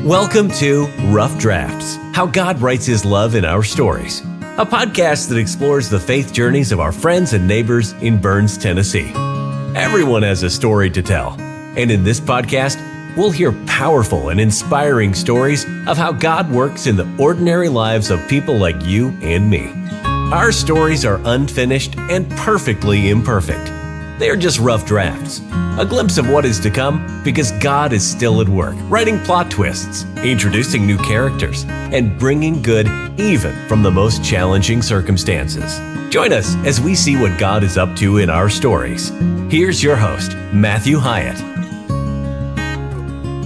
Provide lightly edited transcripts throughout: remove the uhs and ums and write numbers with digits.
Welcome to Rough Drafts, How God Writes His Love in Our Stories, a podcast that explores the faith journeys of our friends and neighbors in Burns, Tennessee. Everyone has a story to tell, and in this podcast, we'll hear powerful and inspiring stories of how God works in the ordinary lives of people like you and me. Our stories are unfinished and perfectly imperfect. They are just rough drafts, a glimpse of what is to come because God is still at work, writing plot twists, introducing new characters, and bringing good even from the most challenging circumstances. Join us as we see what God is up to in our stories. Here's your host, Matthew Hyatt.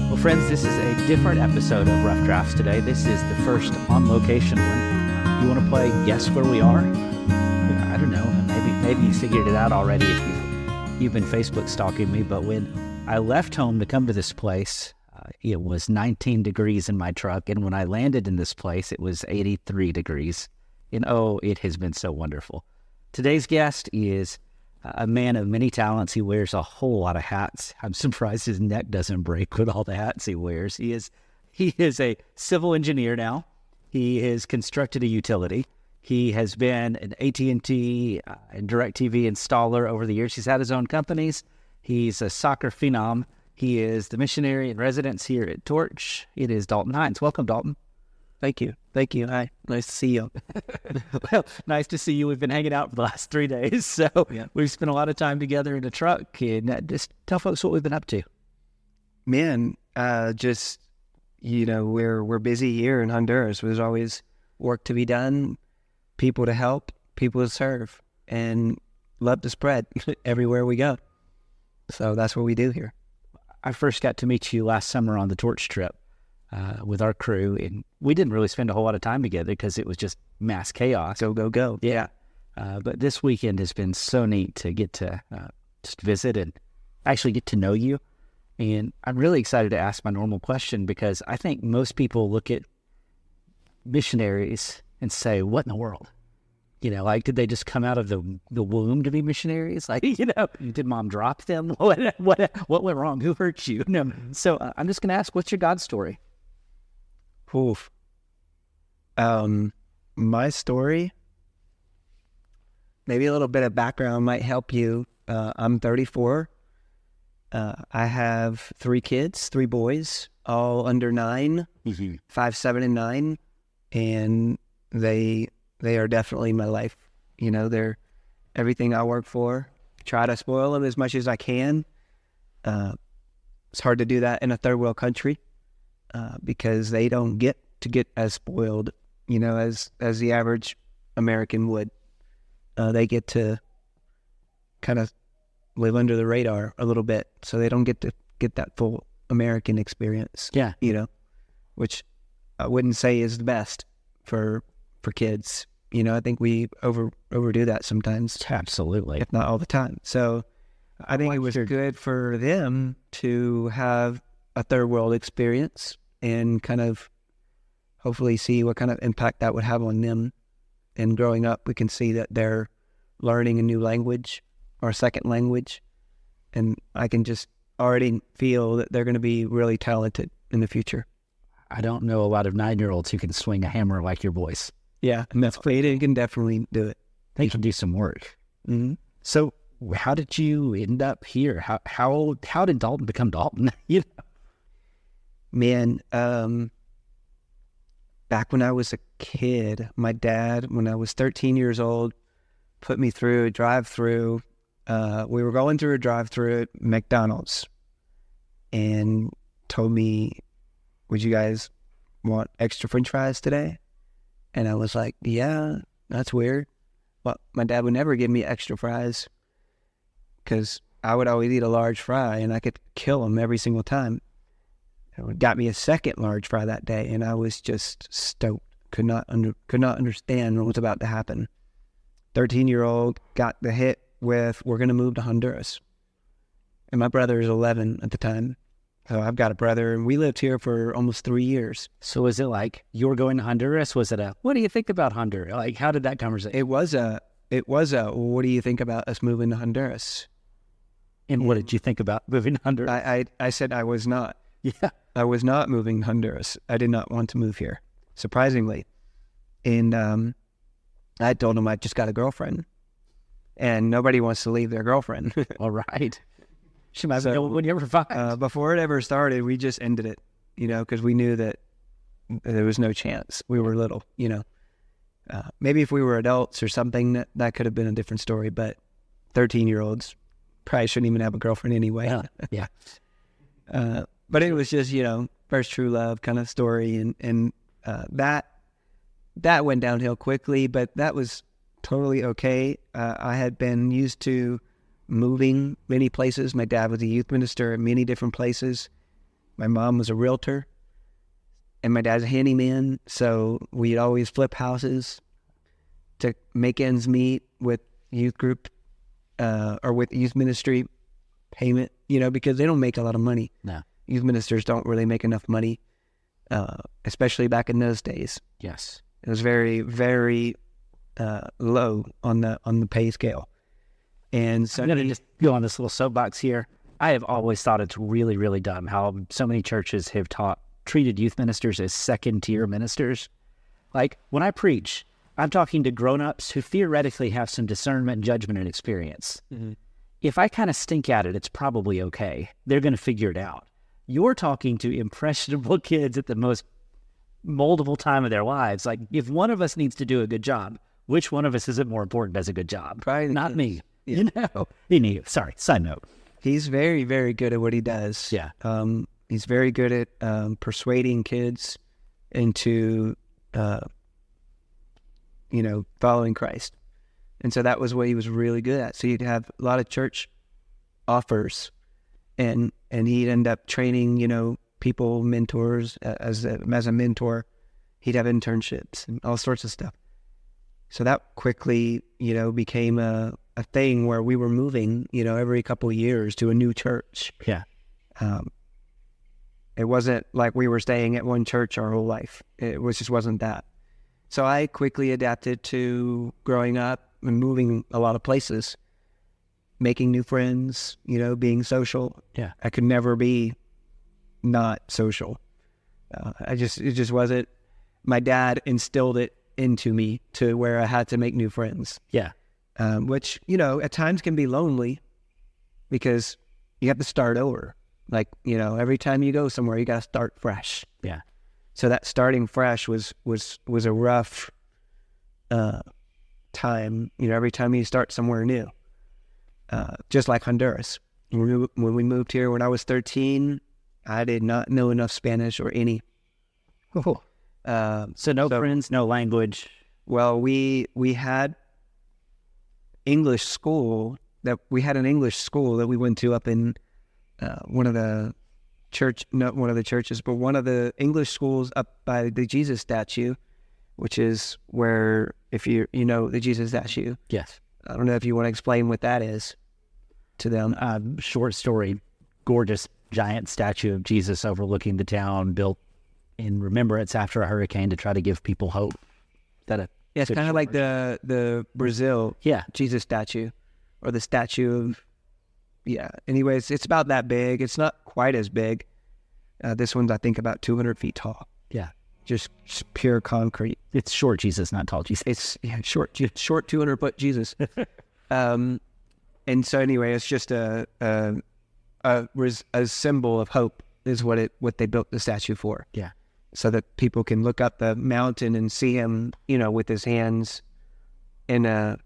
Well, friends, this is a different episode of Rough Drafts today. This is the first on-location one. You want to play Guess Where We Are? I don't know. Maybe you figured it out already if you've been Facebook stalking me, but when I left home to come to this place, it was 19 degrees in my truck, and when I landed in this place, it was 83 degrees. And oh, it has been so wonderful. Today's guest is a man of many talents. He wears a whole lot of hats. I'm surprised his neck doesn't break with all the hats he wears. He is a civil engineer now. He has constructed a utility. He has been an AT&T and DirecTV installer over the years. He's had his own companies. He's a soccer phenom. He is the missionary in residence here at Torch. It is Dalton Hines. Welcome, Dalton. Thank you. Hi. Nice to see you. Well, nice to see you. We've been hanging out for the last 3 days, so yeah. We've spent a lot of time together in the truck. And just tell folks what we've been up to. Man, we're busy here in Honduras. There's always work to be done, people to help, people to serve, and love to spread everywhere we go. So that's what we do here. I first got to meet you last summer on the Torch trip with our crew, and we didn't really spend a whole lot of time together because it was just mass chaos. Go. Yeah. But this weekend has been so neat to get to just visit and actually get to know you. And I'm really excited to ask my normal question because I think most people look at missionaries and say, what in the world? Did they just come out of the womb to be missionaries? Did mom drop them? What went wrong? Who hurt you? No. So I'm just going to ask, what's your God story? Oof. My story, maybe a little bit of background might help you. I'm 34. I have 3 kids, 3 boys, all under 9, 5, 7, and 9. And they are definitely my life. They're everything I work for. Try to spoil them as much as I can. It's hard to do that in a third world country because they don't get as spoiled, as the average American would. They get to kind of live under the radar a little bit, so they don't get to get that full American experience. Yeah, which I wouldn't say is the best for kids. I think we overdo that sometimes. Absolutely. If not all the time. So I think it was good for them to have a third world experience and kind of hopefully see what kind of impact that would have on them. And growing up, we can see that they're learning a new language or a second language. And I can just already feel that they're going to be really talented in the future. I don't know a lot of 9-year-olds who can swing a hammer like your boys. Yeah, and that's they can definitely do it. They can do some work. Mm-hmm. So how did you end up here? How did Dalton become Dalton? Man, back when I was a kid, my dad, when I was 13 years old, put me through a drive-through. We were going through a drive-through at McDonald's and told me, would you guys want extra French fries today? And I was like, yeah, that's weird. Well, my dad would never give me extra fries because I would always eat a large fry and I could kill him every single time. It got me a second large fry that day and I was just stoked. Could not understand what was about to happen. 13-year-old got the hit with, we're going to move to Honduras. And my brother is 11 at the time. So I've got a brother, and we lived here for almost 3 years. So is it like you were going to Honduras? Was it what do you think about Honduras? Like, how did that conversation? It was a, what do you think about us moving to Honduras? And what did you think about moving to Honduras? I said I was not Yeah. I was not moving to Honduras. I did not want to move here, surprisingly. And I told him I just got a girlfriend, and nobody wants to leave their girlfriend. All right. She might be So, the one you ever find. Before it ever started, we just ended it, because we knew that there was no chance. We were little, maybe if we were adults or something, that could have been a different story, but 13-year-olds probably shouldn't even have a girlfriend anyway. Yeah. But it was just, first true love kind of story. And that went downhill quickly, but that was totally okay. I had been used to moving many places. My dad was a youth minister in many different places. My mom was a realtor, and my dad's a handyman. So we'd always flip houses to make ends meet with youth group or with youth ministry payment, because they don't make a lot of money. No. Youth ministers don't really make enough money, especially back in those days. Yes. It was very, very low on the pay scale. And so I'm going to just go on this little soapbox here. I have always thought it's really, really dumb how so many churches have treated youth ministers as second-tier ministers. Like, when I preach, I'm talking to grown-ups who theoretically have some discernment, judgment, and experience. Mm-hmm. If I kind of stink at it, it's probably okay. They're going to figure it out. You're talking to impressionable kids at the most moldable time of their lives. Like, if one of us needs to do a good job, which one of us is it more important does a good job? Probably not me. Yeah. Sorry, side note. He's very, very good at what he does. Yeah. He's very good at persuading kids into, following Christ. And so that was what he was really good at. So you'd have a lot of church offers, and he'd end up training, people, mentors, as a mentor. He'd have internships and all sorts of stuff. So that quickly, became a thing where we were moving, every couple of years to a new church. Yeah. It wasn't like we were staying at one church our whole life. Just wasn't that. So I quickly adapted to growing up and moving a lot of places, making new friends, being social. Yeah. I could never be not social. It just wasn't. My dad instilled it into me to where I had to make new friends. Yeah. Which, at times can be lonely because you have to start over. Like, every time you go somewhere, you got to start fresh. Yeah. So that starting fresh was a rough time, every time you start somewhere new. Just like Honduras. When we moved here when I was 13, I did not know enough Spanish or any. So no friends, no language. Well, we had English school we went to up in one of the churches, English schools up by the Jesus statue, which is where, if you know the Jesus statue. Yes. I don't know if you want to explain what that is to them. Short story, gorgeous giant statue of Jesus overlooking the town, built in remembrance after a hurricane to try to give people hope. It's kind of like the Brazil Jesus statue, or the statue of, anyways, it's about that big. It's not quite as big. This one's, I think, about 200 feet tall. Yeah. Just pure concrete. It's short Jesus, not tall Jesus. It's short 200-foot Jesus. And so anyway, it's just a symbol of hope is what they built the statue for. Yeah. So that people can look up the mountain and see him, with his hands in a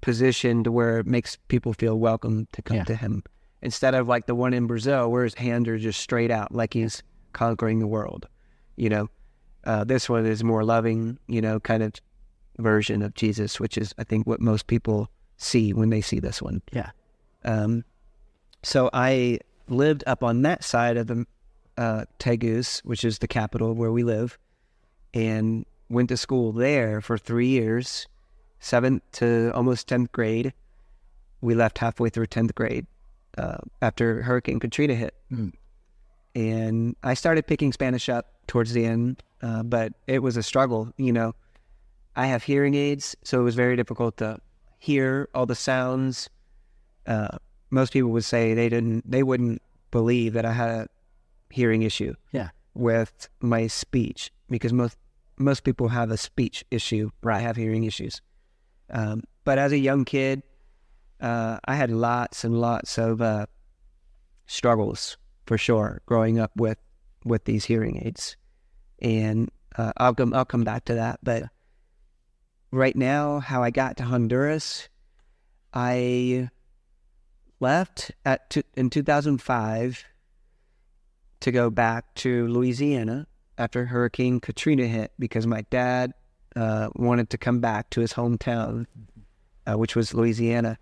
position to where it makes people feel welcome to come to him. Instead of like the one in Brazil where his hands are just straight out, like he's conquering the world. This one is more loving, kind of version of Jesus, which is, I think, what most people see when they see this one. Yeah. So I lived up on that side of the Tegus, which is the capital where we live, and went to school there for 3 years, 7th to almost 10th grade. We left halfway through 10th grade after Hurricane Katrina hit. Mm. And I started picking Spanish up towards the end, but it was a struggle. I have hearing aids, so it was very difficult to hear all the sounds. Most people would say they wouldn't believe that I had hearing issue. Yeah. With my speech, because most people have a speech issue. I have hearing issues. But as a young kid, I had lots and lots of struggles for sure growing up with these hearing aids, and I'll come back to that. But right now, how I got to Honduras, I left in 2005 to go back to Louisiana after Hurricane Katrina hit, because my dad wanted to come back to his hometown, which was Louisiana,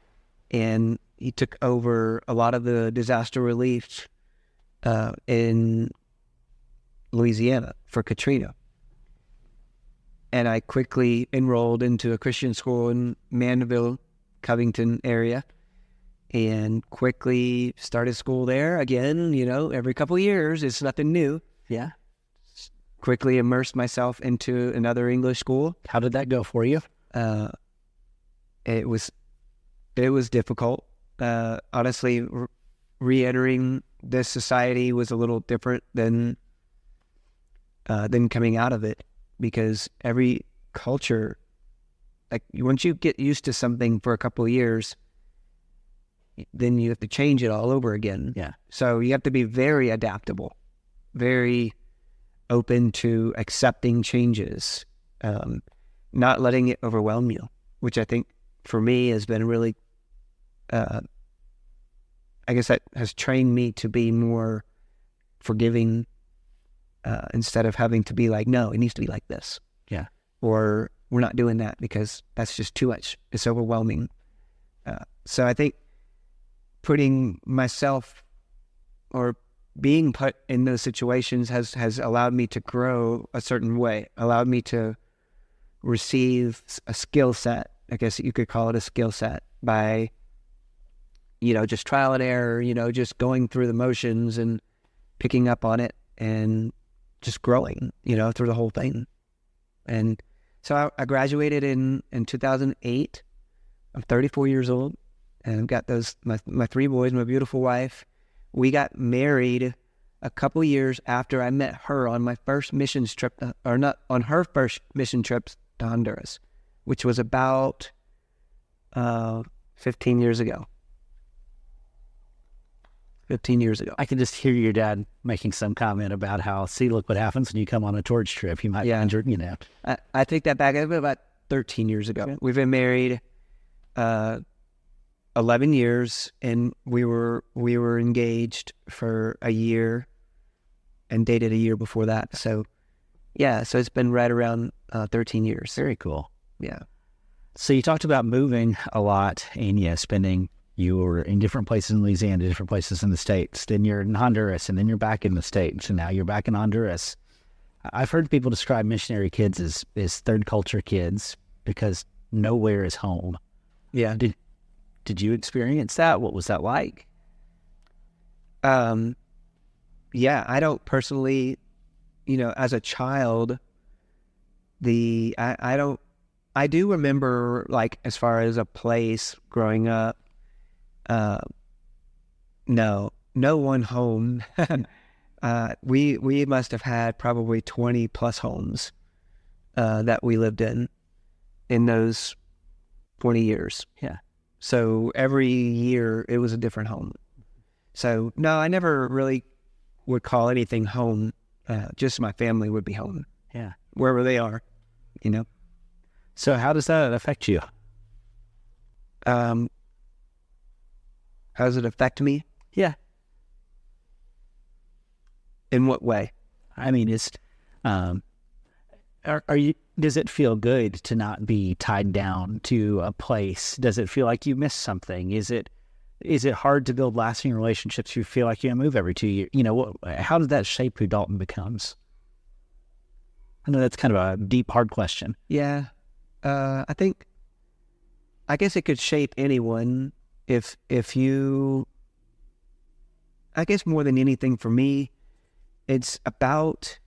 and he took over a lot of the disaster relief in Louisiana for Katrina. And I quickly enrolled into a Christian school in Mandeville, Covington area, and quickly started school there again. Every couple of years, it's nothing new. Yeah. Quickly immersed myself into another English school. How did that go for you? It was difficult. Honestly, re-entering this society was a little different than coming out of it, because every culture, like once you get used to something for a couple of years, then you have to change it all over again. Yeah. So you have to be very adaptable, very open to accepting changes, not letting it overwhelm you, which I think for me has been really, I guess that has trained me to be more forgiving, instead of having to be like, no, it needs to be like this. Yeah. Or we're not doing that because that's just too much. It's overwhelming. So I think putting myself or being put in those situations has allowed me to grow a certain way, allowed me to receive a skill set. I guess you could call it a skill set by, just trial and error, just going through the motions and picking up on it and just growing, through the whole thing. And so I graduated in 2008. I'm 34 years old. And I've got my three boys, my beautiful wife. We got married a couple years after I met her on my first missions trip, or not on her first mission trip to Honduras, which was about 15 years ago. 15 years ago. I can just hear your dad making some comment about how, see, look what happens when you come on a torch trip. You might find your, I take that back about 13 years ago. Okay. We've been married 11 years, and we were engaged for a year and dated a year before that. So it's been right around 13 years. Very cool. Yeah. So you talked about moving a lot, and you were in different places in Louisiana, different places in the States. Then you're in Honduras, and then you're back in the States, and now you're back in Honduras. I've heard people describe missionary kids as third culture kids because nowhere is home. Yeah. Did you experience that? What was that like? Yeah, I don't personally, as a child, I do remember, like, as far as a place growing up, no one home. We must have had probably 20 plus homes, that we lived in those 20 years. Yeah. So every year it was a different home. So no, I never really would call anything home. Just my family would be home. Yeah. Wherever they are, So how does that affect you? How does it affect me? Yeah. In what way? I mean, does it feel good to not be tied down to a place? Does it feel like you missed something? Is it hard to build lasting relationships if you feel like you move every 2 years? How does that shape who Dalton becomes? I know that's kind of a deep, hard question. Yeah. I guess it could shape anyone if you, I guess more than anything for me, it's about,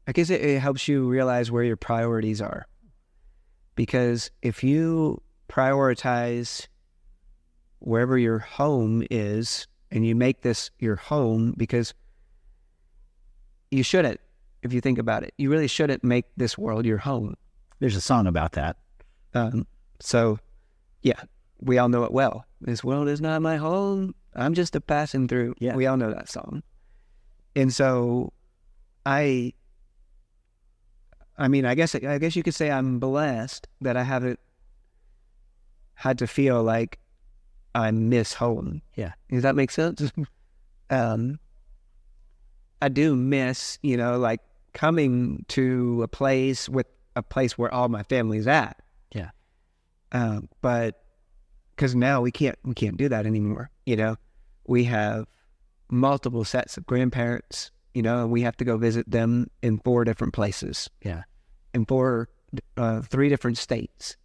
I guess it helps you realize where your priorities are. Because if you prioritize wherever your home is, and you make this your home, because you shouldn't, if you think about it. You really shouldn't make this world your home. There's a song about that. So, yeah, we all know it well. This world is not my home. I'm just a passing through. Yeah. We all know that song. And so I mean, I guess you could say I'm blessed that I haven't had to feel like I miss home. Yeah. Does that make sense? I do miss, like coming to a place where all my family's at. Yeah. But because now we can't do that anymore. We have multiple sets of grandparents, and we have to go visit them in 4 different places. Yeah. In 3 different states.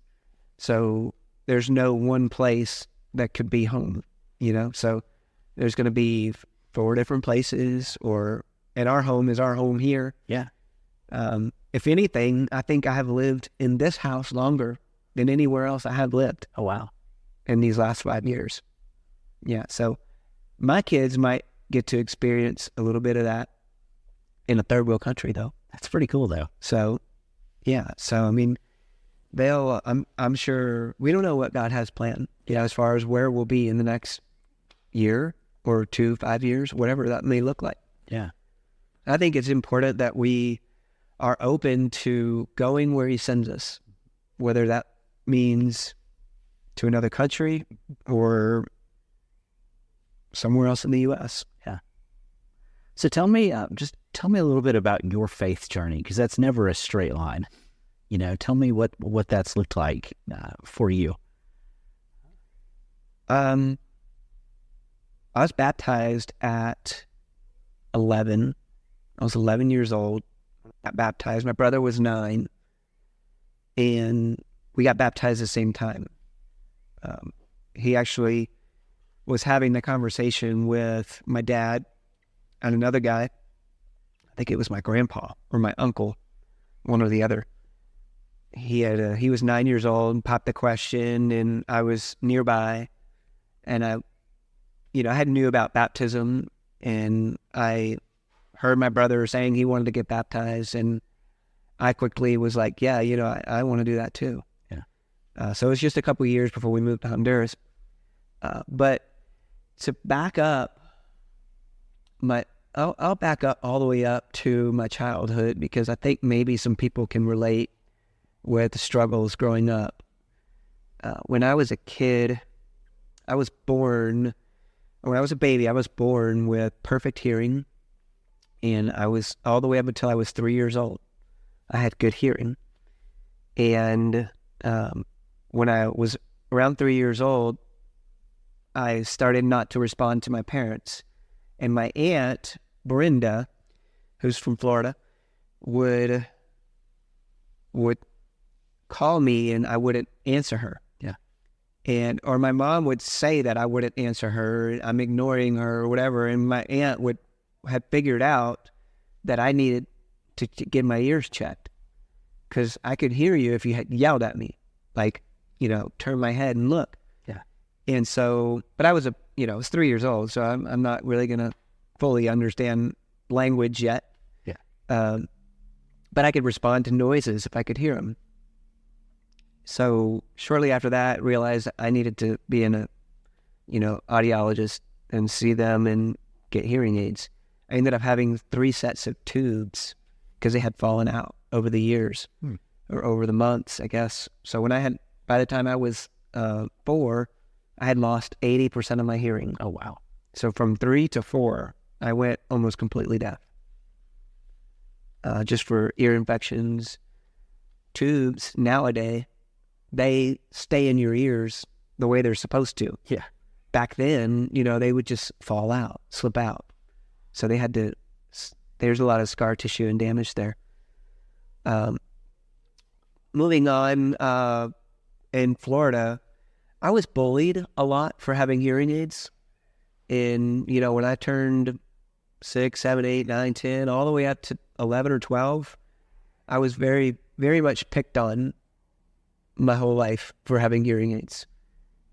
So there's no one place that could be home, So there's going to be 4 different places, and our home is our home here. Yeah. If anything, I think I have lived in this house longer than anywhere else I have lived. Oh, wow. In these last 5 years. Yeah. So my kids might get to experience a little bit of that in a third world country, though. That's pretty cool, though. So, yeah. So, I mean, they'll, I'm sure, we don't know what God has planned, as far as where we'll be in the next year or 2, 5 years, whatever that may look like. Yeah. I think it's important that we are open to going where he sends us, whether that means to another country or somewhere else in the U.S. Yeah. So tell me a little bit about your faith journey, because that's never a straight line. Tell me what that's looked like for you. I was baptized at 11. I was 11 years old. Got baptized. My brother was 9, and we got baptized at the same time. He actually was having the conversation with my dad and another guy. I think it was my grandpa or my uncle, one or the other. He was 9 years old, popped the question, and I was nearby, and I had knew about baptism, and I heard my brother saying he wanted to get baptized, and I quickly was like, yeah, I want to do that too. Yeah. So it was just a couple of years before we moved to Honduras. But to back up, I'll back up all the way up to my childhood, because I think maybe some people can relate with the struggles growing up. When I was a kid, when I was a baby, I was born with perfect hearing, and I was all the way up until I was 3 years old. I had good hearing. And when I was around 3 years old, I started not to respond to my parents. And my aunt, Brenda, who's from Florida, would call me and I wouldn't answer her. Yeah. Or my mom would say that I wouldn't answer her, I'm ignoring her or whatever. And my aunt had figured out that I needed to get my ears checked, because I could hear you if you had yelled at me, like, turn my head and look. Yeah. And so, but I was I was 3 years old, so I'm not really going to fully understand language yet. Yeah. But I could respond to noises if I could hear them. So shortly after that, realized I needed to be in a, audiologist and see them and get hearing aids. I ended up having 3 sets of tubes because they had fallen out over the years or over the months, I guess. So by the time I was 4, I had lost 80% of my hearing. Oh, wow. So from 3 to 4, I went almost completely deaf. Just for ear infections. Tubes nowadays, they stay in your ears the way they're supposed to. Yeah. Back then, they would just fall out, slip out. So there's a lot of scar tissue and damage there. Moving on, in Florida, I was bullied a lot for having hearing aids. And, when I turned 6, 7, 8, 9, 10, all the way up to 11 or 12, I was very, very much picked on my whole life for having hearing aids.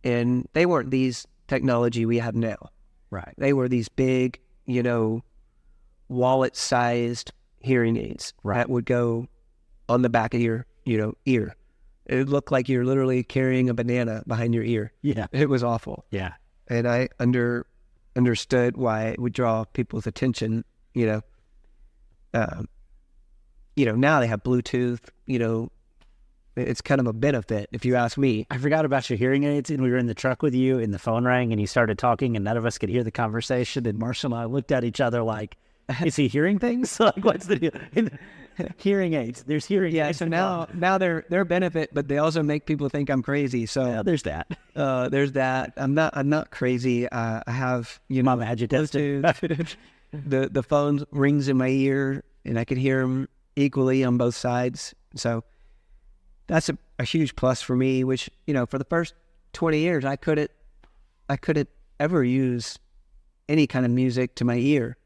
And they weren't these technology we have now. Right. They were these big, wallet-sized hearing aids that would go on the back of your, ear. It would look like you're literally carrying a banana behind your ear. Yeah. It was awful. Yeah. And I understood why it would draw people's attention, now they have Bluetooth, it's kind of a benefit if you ask me. I forgot about your hearing aids, and we were in the truck with you, and the phone rang, and you started talking, and none of us could hear the conversation, and Marshall and I looked at each other like, is he hearing things? Like, what's the deal? Hearing aids. There's hearing aids. So now they're a benefit, but they also make people think I'm crazy. So yeah, there's that. There's that. I'm not crazy. I have Mom had you tested. The phone rings in my ear, and I can hear them equally on both sides. So that's a huge plus for me. Which for the first 20 years, I couldn't ever use any kind of music to my ear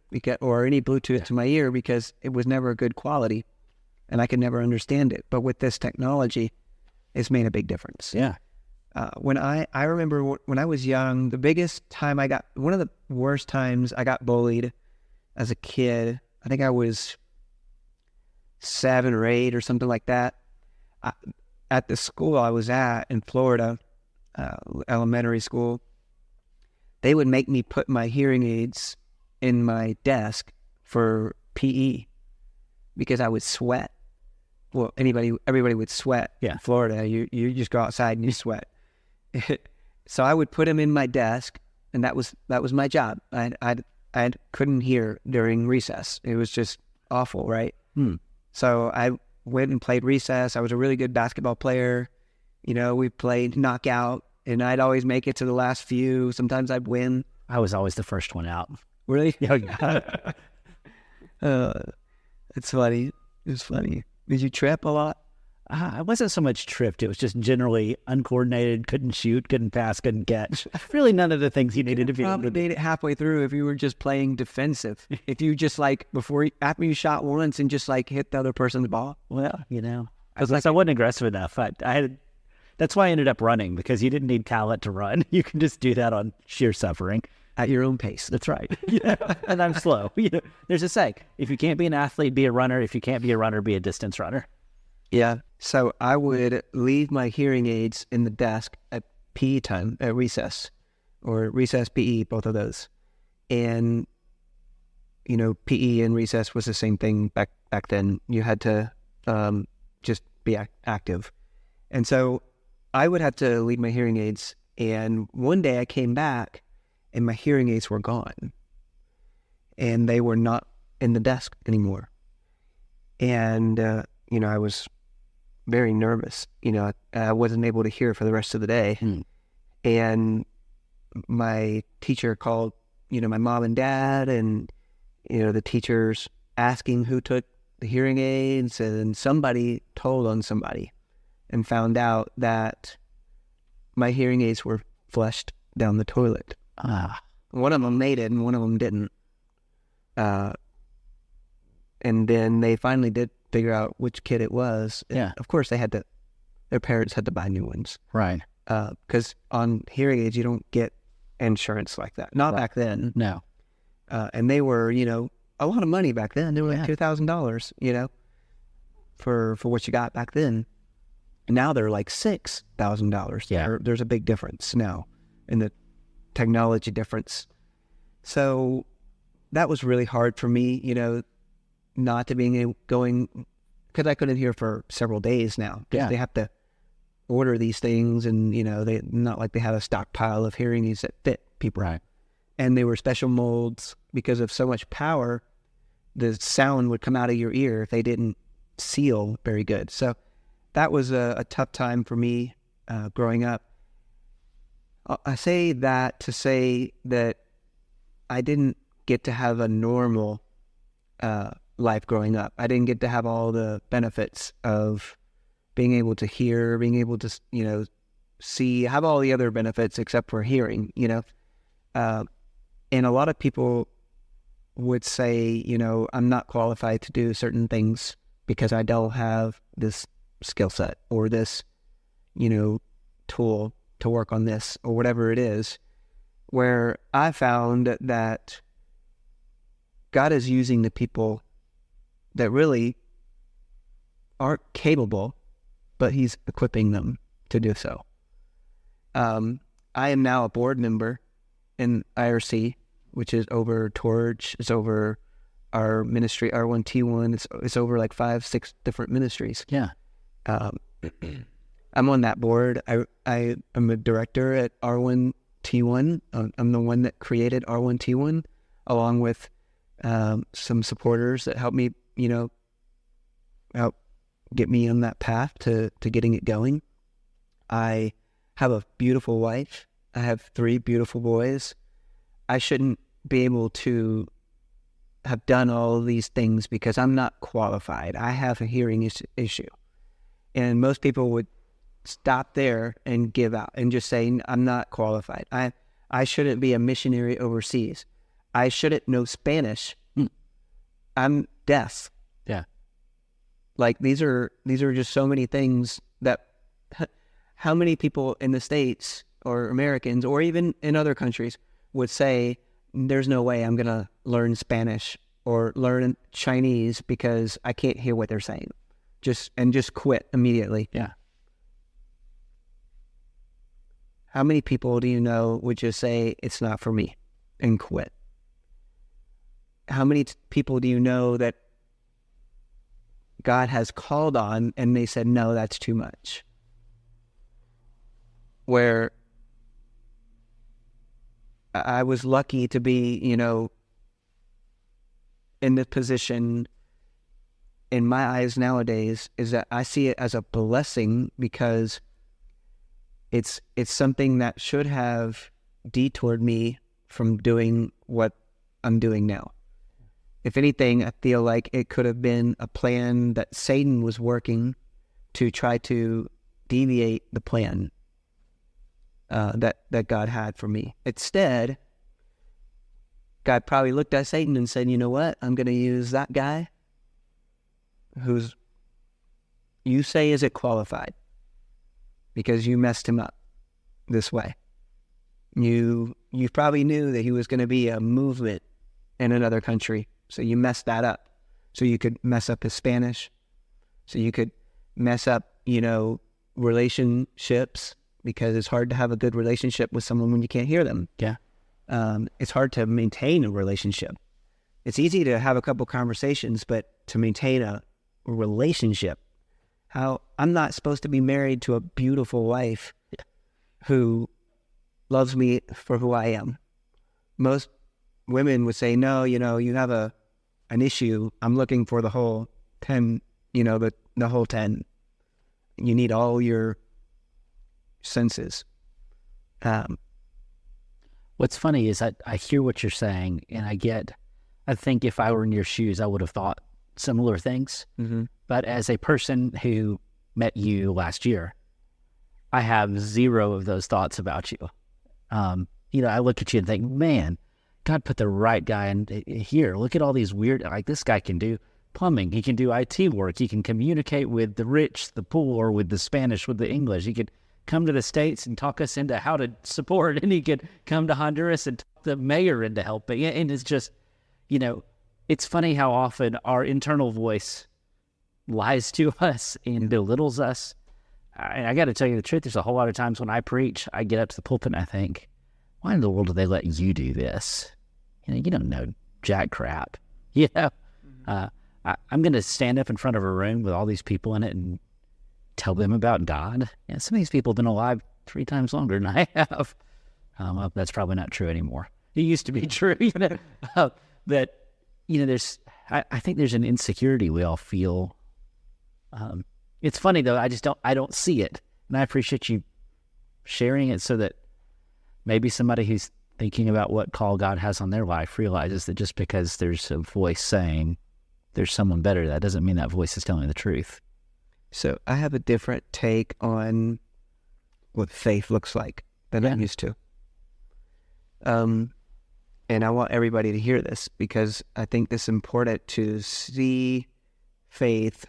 or any Bluetooth to my ear because it was never good quality, and I could never understand it. But with this technology, it's made a big difference. Yeah. When I remember when I was young, one of the worst times I got bullied as a kid. I think I was 7 or 8 or something like that. At the school I was at in Florida, elementary school, they would make me put my hearing aids in my desk for PE because I would sweat. Well, everybody would sweat in Florida. You just go outside and you sweat. So I would put them in my desk, and that was my job. I couldn't hear during recess. It was just awful, right? So I went and played recess. I was a really good basketball player. We played knockout, and I'd always make it to the last few. Sometimes I'd win. I was always the first one out. Really? Yeah. It's funny. It was funny. Did you trip a lot? I wasn't so much tripped. It was just generally uncoordinated, couldn't shoot, couldn't pass, couldn't catch. Really none of the things you needed to be able to do. Probably made it halfway through if you were just playing defensive. If you just after you shot once and just hit the other person's ball. Well, I wasn't aggressive enough. That's why I ended up running, because you didn't need talent to run. You can just do that on sheer suffering. At your own pace. That's right. And I'm slow. There's a saying, if you can't be an athlete, be a runner. If you can't be a runner, be a distance runner. Yeah. So I would leave my hearing aids in the desk at PE time, at recess, or recess PE, both of those. And, PE and recess was the same thing back then. You had to just be active. And so I would have to leave my hearing aids. And one day I came back, and my hearing aids were gone, and they were not in the desk anymore. And, I was very nervous. I wasn't able to hear for the rest of the day. And my teacher called, my mom and dad, and, the teachers asking who took the hearing aids, and somebody told on somebody and found out that my hearing aids were flushed down the toilet. One of them made it and one of them didn't. And then they finally did figure out which kid it was. Yeah. Of course, their parents had to buy new ones. Right. Because on hearing aids, you don't get insurance like that. Not back then. No. And they were, a lot of money back then. They were like $2,000, for what you got back then. And now they're like $6,000. Yeah. There's a big difference now in the technology difference. So that was really hard for me, not to going, because I couldn't hear for several days now. Because they have to order these things, and they not like they had a stockpile of hearing aids that fit people. Right. And they were special molds because of so much power. The sound would come out of your ear if they didn't seal very good. So that was a tough time for me growing up. I say that to say that I didn't get to have a normal life growing up. I didn't get to have all the benefits of being able to hear, being able to, see, have all the other benefits except for hearing, and a lot of people would say, I'm not qualified to do certain things because I don't have this skill set or this, tool to work on this or whatever it is, where I found that God is using the people that really aren't capable, but he's equipping them to do so. I am now a board member in IRC, which is over Torch, it's over our ministry, R1T1, it's over like 5-6 different ministries. Yeah. I'm on that board. I am a director at R1T1. I'm the one that created R1T1, along with some supporters that help me, help get me on that path to getting it going. I have a beautiful wife. I have 3 beautiful boys. I shouldn't be able to have done all of these things because I'm not qualified. I have a hearing issue. And most people would stop there and give out and just say, I'm not qualified. I shouldn't be a missionary overseas. I shouldn't know Spanish. I'm deaf. Yeah. Like these are just so many things that how many people in the States or Americans or even in other countries would say, there's no way I'm going to learn Spanish or learn Chinese because I can't hear what they're saying. Just quit immediately. Yeah. How many people do you know would just say, it's not for me and quit? How many people do you know that God has called on and they said, no, that's too much? Where I was lucky to be, in the position in my eyes nowadays is that I see it as a blessing because it's something that should have detoured me from doing what I'm doing now. If anything, I feel like it could have been a plan that Satan was working to try to deviate the plan that God had for me. Instead, God probably looked at Satan and said, you know what? I'm going to use that guy who's you say isn't qualified because you messed him up this way. You probably knew that he was going to be a movement in another country, so you messed that up. So you could mess up his Spanish, so you could mess up, relationships, because it's hard to have a good relationship with someone when you can't hear them. Yeah. It's hard to maintain a relationship. It's easy to have a couple conversations, but to maintain a relationship, I'm not supposed to be married to a beautiful wife who loves me for who I am. Most women would say, no, you have an issue. I'm looking for the whole 10, the whole 10. You need all your senses. What's funny is I hear what you're saying, and I think if I were in your shoes, I would have thought similar things. Mm-hmm. But as a person who met you last year, I have 0 of those thoughts about you. I look at you and think, man, God put the right guy in here. Look at all these weird, like this guy can do plumbing. He can do IT work. He can communicate with the rich, the poor, with the Spanish, with the English. He could come to the States and talk us into how to support, and he could come to Honduras and talk the mayor into helping. And it's just, it's funny how often our internal voice lies to us and belittles us. And I got to tell you the truth, there's a whole lot of times when I preach, I get up to the pulpit and I think, why in the world do they let you do this? You don't know jack crap. I'm going to stand up in front of a room with all these people in it and tell them about God. Some of these people have been alive 3 times longer than I have. Well, that's probably not true anymore. It used to be true, that, I think there's an insecurity we all feel. It's funny though, I don't see it. And I appreciate you sharing it so that maybe somebody who's thinking about what call God has on their life realizes that just because there's a voice saying there's someone better, that doesn't mean that voice is telling the truth. So I have a different take on what faith looks like than I'm used to. And I want everybody to hear this because I think it's important to see faith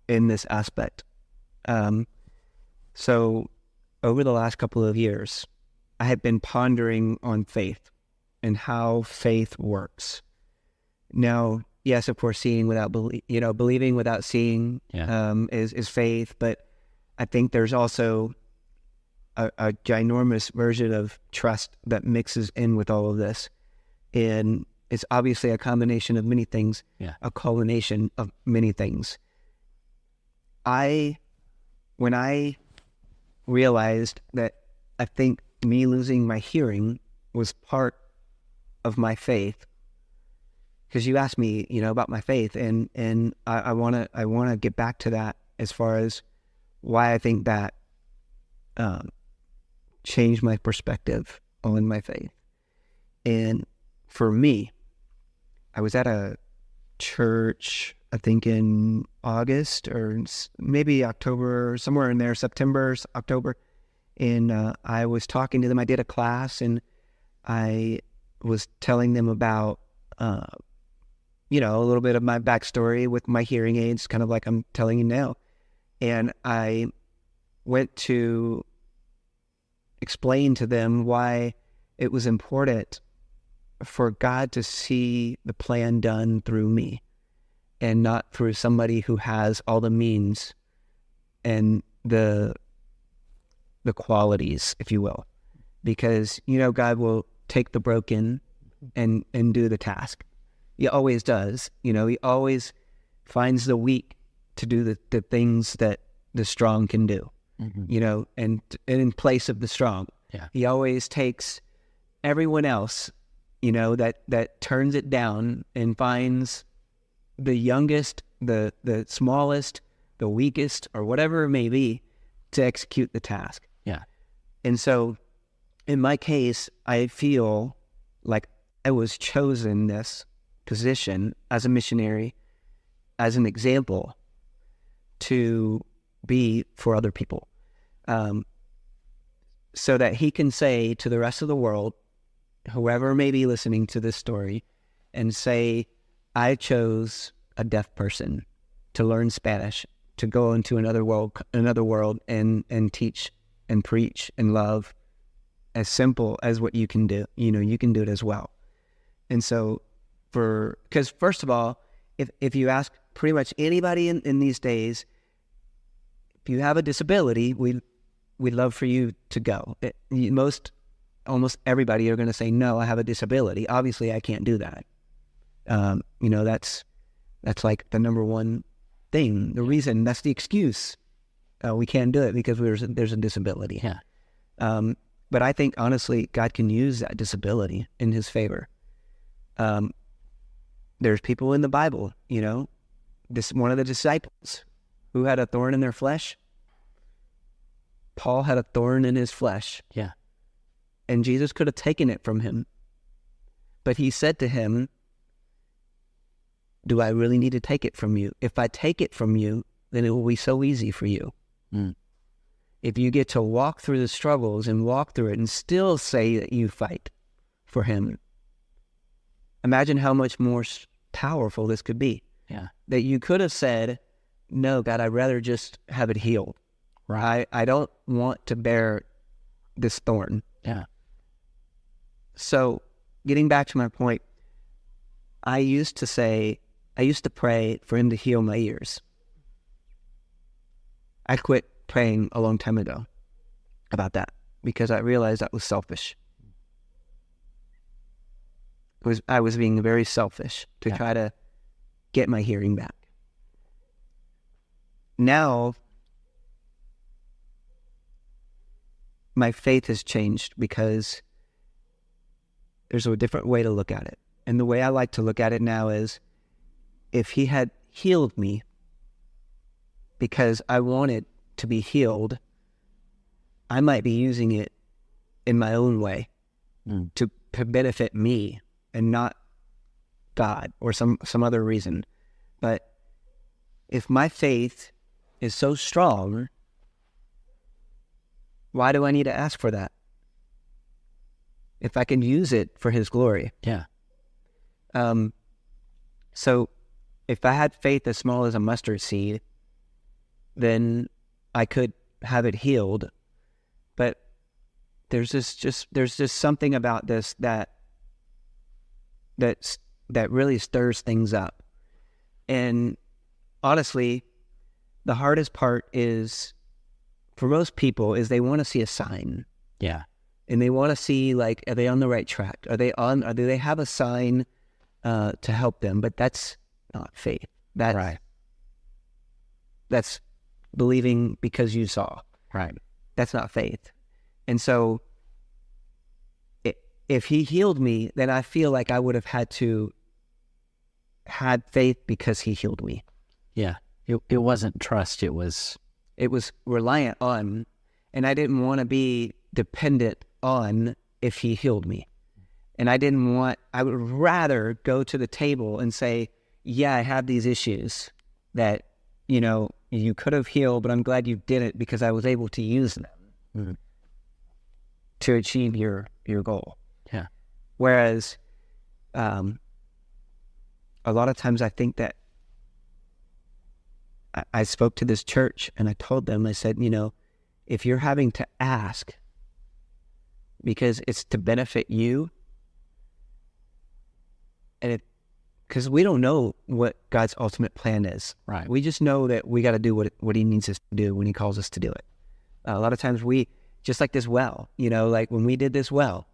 in this aspect. So over the last couple of years, I have been pondering on faith and how faith works. Now, yes, of course, seeing without believing without seeing is faith, but I think there's also a ginormous version of trust that mixes in with all of this. And it's obviously a combination of many things, a culmination of many things. When I realized that I think me losing my hearing was part of my faith, because you asked me, about my faith, and I wanna get back to that as far as why I think that changed my perspective on my faith. And for me, I was at a church, I think in August or maybe October, somewhere in there, September, October. And I was talking to them. I did a class, and I was telling them about, a little bit of my backstory with my hearing aids, kind of like I'm telling you now. And I went to explain to them why it was important for God to see the plan done through me and not through somebody who has all the means and the qualities, if you will. Because, God will take the broken and do the task. He always does. He always finds the weak to do the things that the strong can do, and in place of the strong. Yeah. He always takes everyone else, that turns it down and finds the youngest, the smallest, the weakest, or whatever it may be, to execute the task. Yeah. And so in my case, I feel like I was chosen this position as a missionary, as an example to be for other people, so that he can say to the rest of the world, whoever may be listening to this story, and say, I chose a deaf person to learn Spanish, to go into another world and teach and preach and love, as simple as what you can do. You can do it as well. And so because first of all, if you ask pretty much anybody in these days, if you have a disability, we'd love for you to go. Almost everybody are going to say, no, I have a disability. Obviously, I can't do that. That's like the number one thing. The reason, that's the excuse. We can't do it because there's a disability. Yeah. But I think, honestly, God can use that disability in his favor. There's people in the Bible, one of the disciples who had a thorn in their flesh. Paul had a thorn in his flesh. Yeah. And Jesus could have taken it from him. But he said to him, do I really need to take it from you? If I take it from you, then it will be so easy for you. Mm. If you get to walk through the struggles and walk through it and still say that you fight for him, imagine how much more powerful this could be. Yeah. That you could have said, no, God, I'd rather just have it healed. Right? I don't want to bear this thorn. Yeah. So getting back to my point, I used to pray for him to heal my ears. I quit praying a long time ago about that because I realized that was selfish. I was being very selfish to try to get my hearing back. Now, my faith has changed because there's a different way to look at it. And the way I like to look at it now is, if he had healed me because I wanted to be healed, I might be using it in my own way to benefit me and not God or some other reason. But if my faith is so strong, why do I need to ask for that? If I can use it for his glory. Yeah. So if I had faith as small as a mustard seed, then I could have it healed. But there's just something about this that that really stirs things up. And honestly, the hardest part is, for most people, is they want to see a sign. Yeah. And they want to see, like, are they on the right track? Do they have a sign to help them? But that's not faith. That's Right. That's believing because you saw. Right. That's not faith. And so if he healed me, then I feel like I would have had faith because he healed me. Yeah. It wasn't trust. It was reliant on, and I didn't want to be dependent on if he healed me. And I would rather go to the table and say, yeah, I have these issues that, you could have healed, but I'm glad you did it because I was able to use them to achieve your goal. Yeah. Whereas a lot of times I think that I spoke to this church and I told them, I said, if you're having to ask because it's to benefit you, and because we don't know what God's ultimate plan is. Right. We just know that we got to do what he needs us to do when he calls us to do it. A lot of times just like this well, like when we did this well,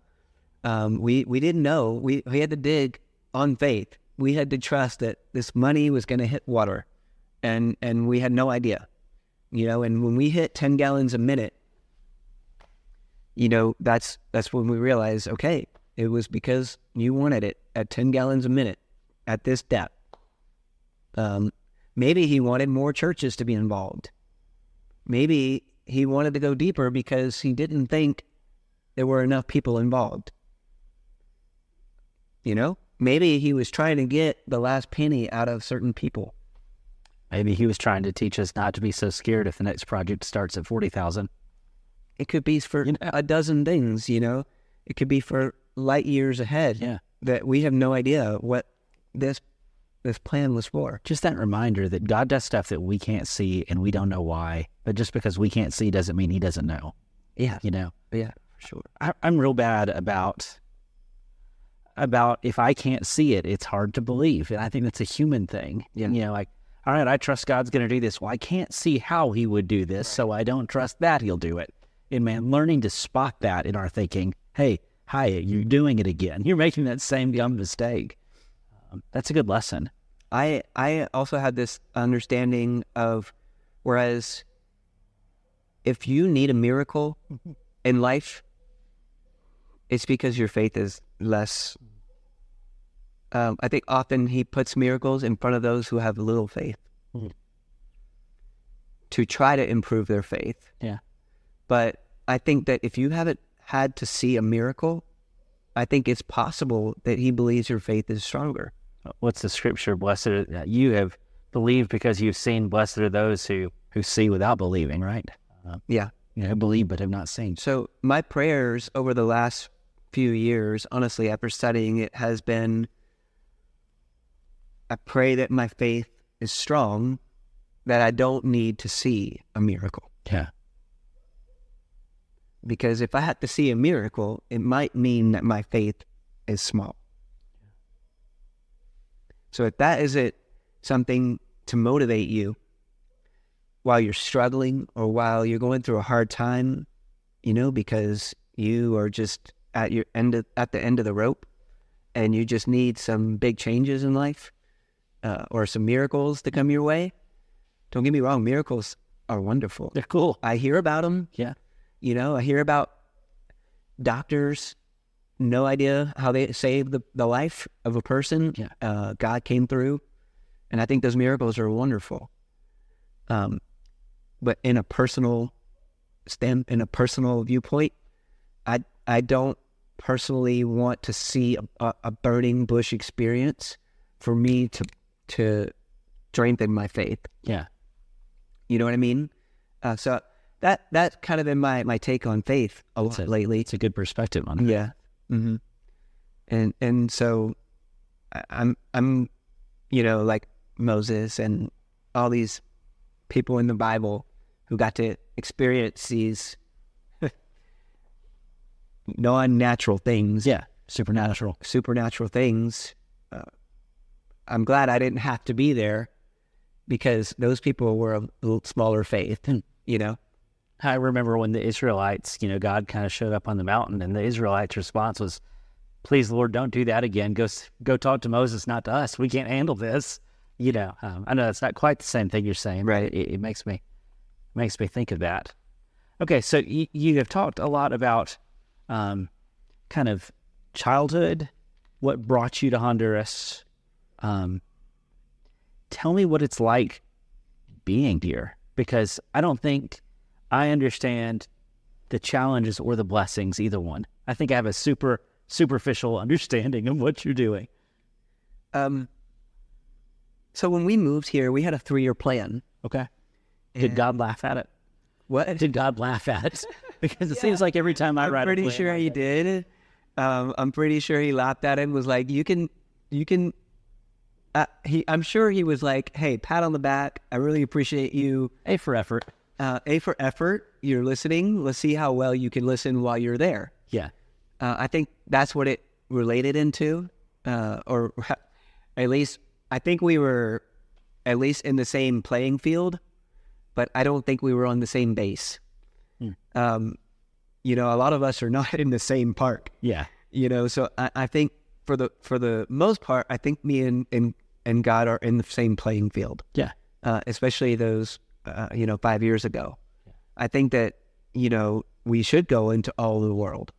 we didn't know. We had to dig on faith. We had to trust that this money was going to hit water, and we had no idea, and when we hit 10 gallons a minute, that's when we realized, okay, it was because you wanted it at 10 gallons a minute at this depth. Maybe he wanted more churches to be involved. Maybe he wanted to go deeper because he didn't think there were enough people involved. Maybe he was trying to get the last penny out of certain people. Maybe he was trying to teach us not to be so scared if the next project starts at 40,000. It could be for a dozen things, It could be for light years ahead. Yeah. That we have no idea what this plan was for. Just that reminder that God does stuff that we can't see and we don't know why. But just because we can't see doesn't mean he doesn't know. Yeah. Yeah, for sure. I'm real bad about if I can't see it, it's hard to believe. And I think that's a human thing. Yeah. Like, all right, I trust God's going to do this. Well, I can't see how he would do this, so I don't trust that he'll do it. And man, learning to spot that in our thinking, hey, hi, you're doing it again. You're making that same dumb mistake. That's a good lesson. I also had this understanding of, whereas if you need a miracle in life, it's because your faith is less. I think often he puts miracles in front of those who have little faith to try to improve their faith. Yeah. But I think that if you haven't had to see a miracle, I think it's possible that he believes your faith is stronger. What's the scripture? Blessed are, you have believed because you've seen. Blessed are those who see without believing, right? Believe but have not seen. So my prayers over the last few years, honestly, after studying it, has been, I pray that my faith is strong, that I don't need to see a miracle. Yeah. Because if I had to see a miracle, it might mean that my faith is small. So if that isn't something to motivate you while you're struggling or while you're going through a hard time, because you are just at the end of the rope and you just need some big changes in life, or some miracles to come your way. Don't get me wrong, miracles are wonderful. They're cool. I hear about them. Yeah. I hear about doctors, no idea how they saved the life of a person. Yeah. God came through, and I think those miracles are wonderful. But in a personal viewpoint, I don't personally want to see a burning bush experience for me to strengthen my faith. Yeah. You know what I mean? So that's kind of been my take on faith a lot lately. It's a good perspective on it. Yeah. Mm-hmm. And so I'm like Moses and all these people in the Bible who got to experience these non-natural things. Yeah. supernatural things. I'm glad I didn't have to be there because those people were a little smaller faith, you know? I remember when the Israelites, God kind of showed up on the mountain, and the Israelites' response was, "Please, Lord, don't do that again. Go talk to Moses, not to us. We can't handle this." I know it's not quite the same thing you're saying, right? It makes me think of that. Okay, so you have talked a lot about kind of childhood, what brought you to Honduras. Tell me what it's like being here, because I don't think I understand the challenges or the blessings, either one. I think I have a superficial understanding of what you're doing. So when we moved here, we had a 3-year plan. Okay. Did God laugh at it? What? Did God laugh at it? Because it seems like every time I write a plan. I'm pretty sure he did. I'm pretty sure he laughed at it and was like, you can, I'm sure he was like, "Hey, pat on the back. I really appreciate you. A for effort. A for effort. You're listening. Let's see how well you can listen while you're there." Yeah. I think that's what it related into, or at least I think we were at least in the same playing field, but I don't think we were on the same base. A lot of us are not in the same park. Yeah. So I think for the most part, I think me and God are in the same playing field. Yeah. Especially those, 5 years ago. Yeah. I think that, we should go into all the world.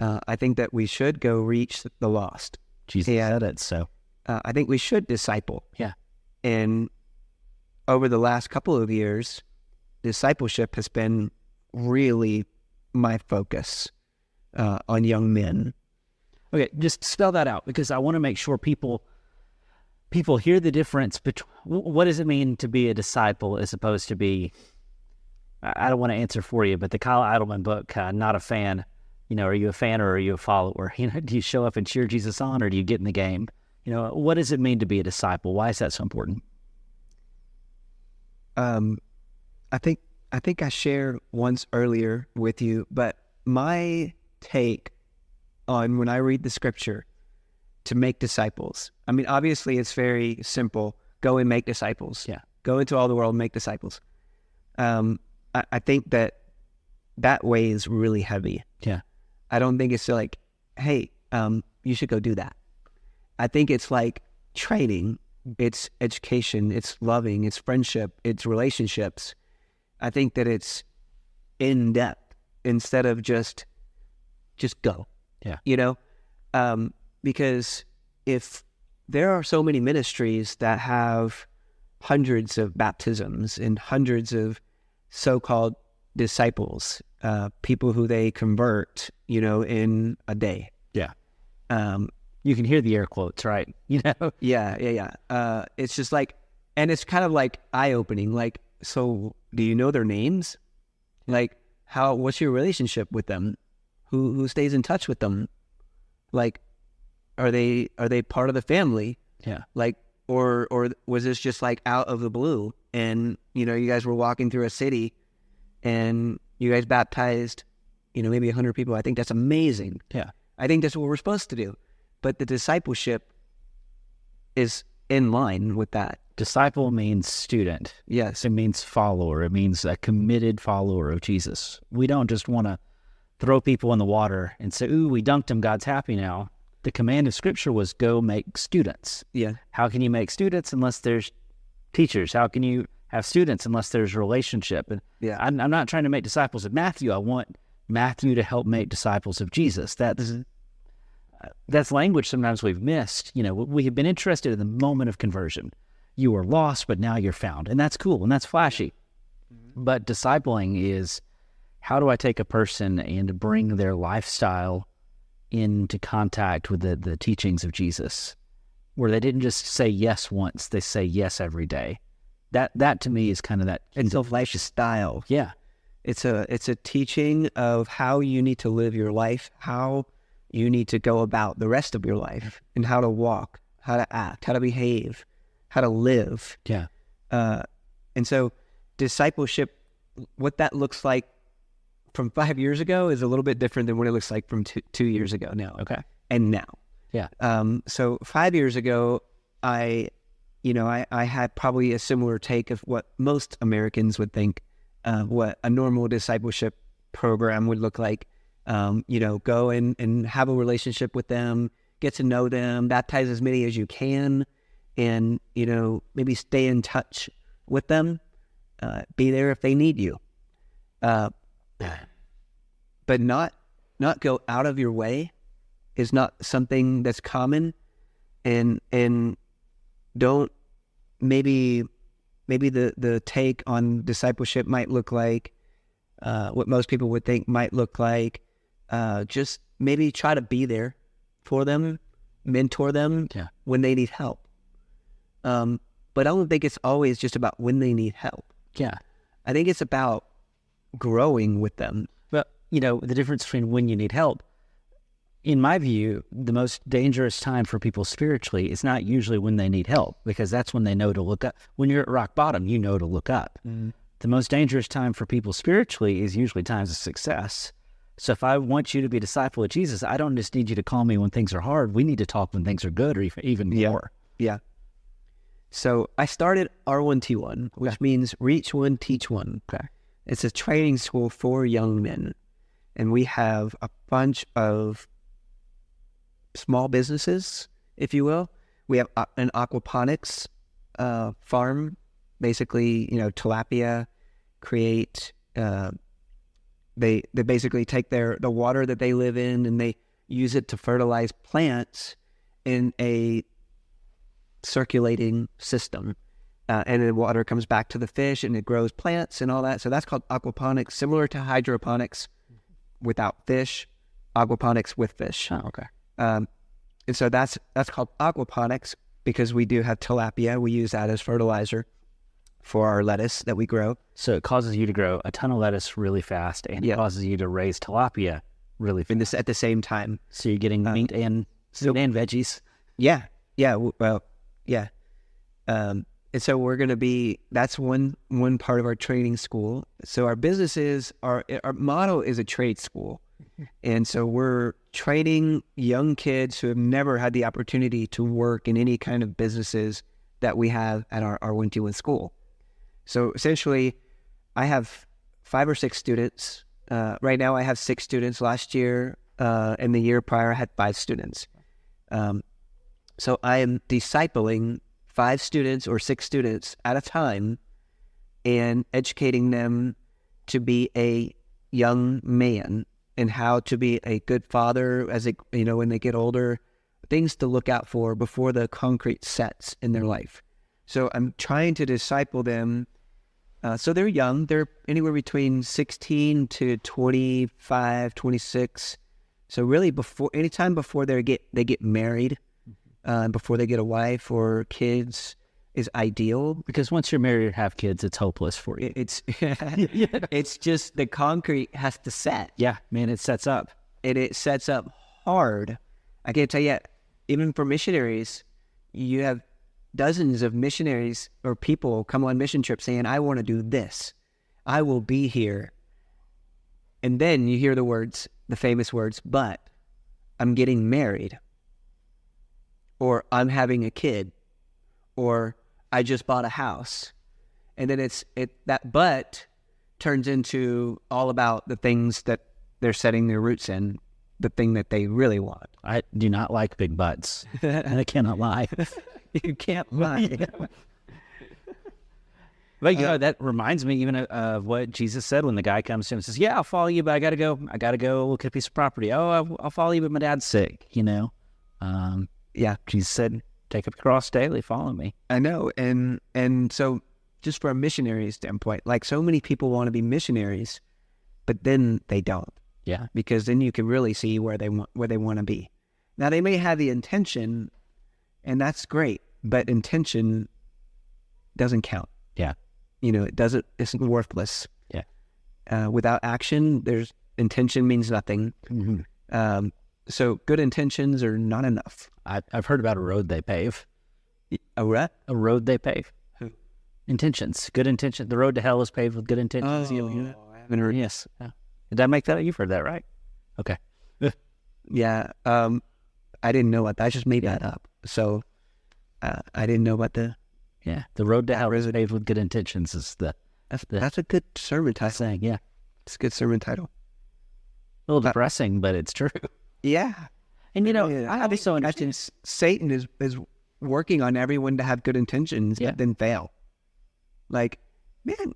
I think that we should go reach the lost. Jesus said it, so. I think we should disciple. Yeah. And over the last couple of years, discipleship has been really my focus on young men. Okay, just spell that out, because I want to make sure people hear the difference between what does it mean to be a disciple as opposed to be, I don't want to answer for you, but the Kyle Idleman book, Not a Fan, are you a fan or are you a follower? Do you show up and cheer Jesus on, or do you get in the game? What does it mean to be a disciple? Why is that so important? I think I shared once earlier with you, but my take on when I read the scripture to make disciples, I mean, obviously it's very simple. Go and make disciples. Yeah. Go into all the world and make disciples. I think that weighs really heavy. Yeah. I don't think it's like, hey, you should go do that. I think it's like training, it's education, it's loving, it's friendship, it's relationships. I think that it's in depth instead of just go. Yeah. Because if there are so many ministries that have hundreds of baptisms and hundreds of so-called disciples, people who they convert, in a day. Yeah. You can hear the air quotes, right? Yeah. It's just like, and it's kind of like eye-opening. Like, so do you know their names? Like, what's your relationship with them? Who stays in touch with them? Like, are they part of the family? Yeah. Like, or was this just like out of the blue? And, you guys were walking through a city and you guys baptized, maybe 100 people. I think that's amazing. Yeah. I think that's what we're supposed to do. But the discipleship is in line with that. Disciple means student. Yes. It means follower. It means a committed follower of Jesus. We don't just want to throw people in the water and say, "Ooh, we dunked them, God's happy now." The command of Scripture was go make students. Yeah. How can you make students unless there's teachers? How can you have students unless there's relationship? And yeah. I'm not trying to make disciples of Matthew. I want Matthew to help make disciples of Jesus. That's language sometimes we've missed. We have been interested in the moment of conversion. You were lost, but now you're found. And that's cool, and that's flashy. Mm-hmm. But discipling is, how do I take a person and bring their lifestyle into contact with the teachings of Jesus, where they didn't just say yes once, they say yes every day. That to me is kind of that. It's a lifestyle. Yeah. It's a teaching of how you need to live your life, how you need to go about the rest of your life, and how to walk, how to act, how to behave, how to live. Yeah. And so discipleship, what that looks like from 5 years ago is a little bit different than what it looks like from 2 years ago now. Okay. and now. Yeah. So 5 years ago, I had probably a similar take of what most Americans would think what a normal discipleship program would look like. Go and have a relationship with them, get to know them, baptize as many as you can, and, maybe stay in touch with them, be there if they need you. But not go out of your way is not something that's common, and don't maybe the take on discipleship might look like what most people would think might look like just maybe try to be there for them, mentor them when they need help. But I don't think it's always just about when they need help. Yeah. I think it's about growing with them. But, the difference between when you need help, in my view, the most dangerous time for people spiritually is not usually when they need help, because that's when they know to look up. When you're at rock bottom, you know to look up. Mm-hmm. The most dangerous time for people spiritually is usually times of success. So if I want you to be a disciple of Jesus, I don't just need you to call me when things are hard. We need to talk when things are good, or even more. Yeah. So I started R1T1, which means Reach One, Teach One. Okay. It's a training school for young men. And we have a bunch of small businesses, if you will. We have an aquaponics farm, basically, tilapia create, they basically take the water that they live in and they use it to fertilize plants in a circulating system. And the water comes back to the fish and it grows plants and all that. So that's called aquaponics, similar to hydroponics without fish, aquaponics with fish. Oh, okay. And so that's called aquaponics because we do have tilapia. We use that as fertilizer for our lettuce that we grow. So it causes you to grow a ton of lettuce really fast, and it causes you to raise tilapia really fast. At the same time. So you're getting meat and veggies. Yeah. Yeah. Well, yeah. And so we're going to that's one part of our training school. So our businesses our motto is a trade school. And so we're training young kids who have never had the opportunity to work in any kind of businesses that we have at our R1T1 school. So essentially, I have 5 or 6 students. Right now, I have 6 students. Last year and the year prior, I had 5 students. So I am discipling 5 students or 6 students at a time and educating them to be a young man and how to be a good father as when they get older, things to look out for before the concrete sets in their life. So I'm trying to disciple them. So they're young. They're anywhere between 16 to 25, 26. So really anytime before they get married, before they get a wife or kids is ideal. Because once you're married or have kids, it's hopeless for you. It's just the concrete has to set. Yeah, man, it sets up. And it sets up hard. I can't tell you, even for missionaries, you have dozens of missionaries or people come on mission trips saying, I want to do this. I will be here. And then you hear the famous words, but I'm getting married. Or I'm having a kid. Or I just bought a house. And then that but turns into all about the things that they're setting their roots in, the thing that they really want. I do not like big butts. I cannot lie. You can't lie. But that reminds me even of what Jesus said when the guy comes to him and says, "Yeah, I'll follow you, but I gotta go look at a piece of property. Oh, I'll follow you, but my dad's sick." Yeah. Jesus said, "Take up your cross daily, follow me." I know, and so just from a missionary standpoint, like so many people want to be missionaries, but then they don't. Yeah, because then you can really see where they want to be. Now they may have the intention, and that's great, but intention doesn't count. Yeah, it's worthless. Yeah, without action, intention means nothing. Mm-hmm. So good intentions are not enough. I've heard about a road they pave. A what? A road they pave. Who? Intentions. Good intentions. The road to hell is paved with good intentions. I haven't heard. Yes. Yeah. Did I make that? You've heard that, right? Okay. Yeah. I didn't know about that. I just made that up. So I didn't know about the... Yeah, the road to hell is paved with good intentions is That's a good sermon title. saying. Yeah, It's a good sermon title. a little depressing, but it's true. Yeah. And I also think understand. Satan is working on everyone to have good intentions, Yeah. but then fail. Like, man,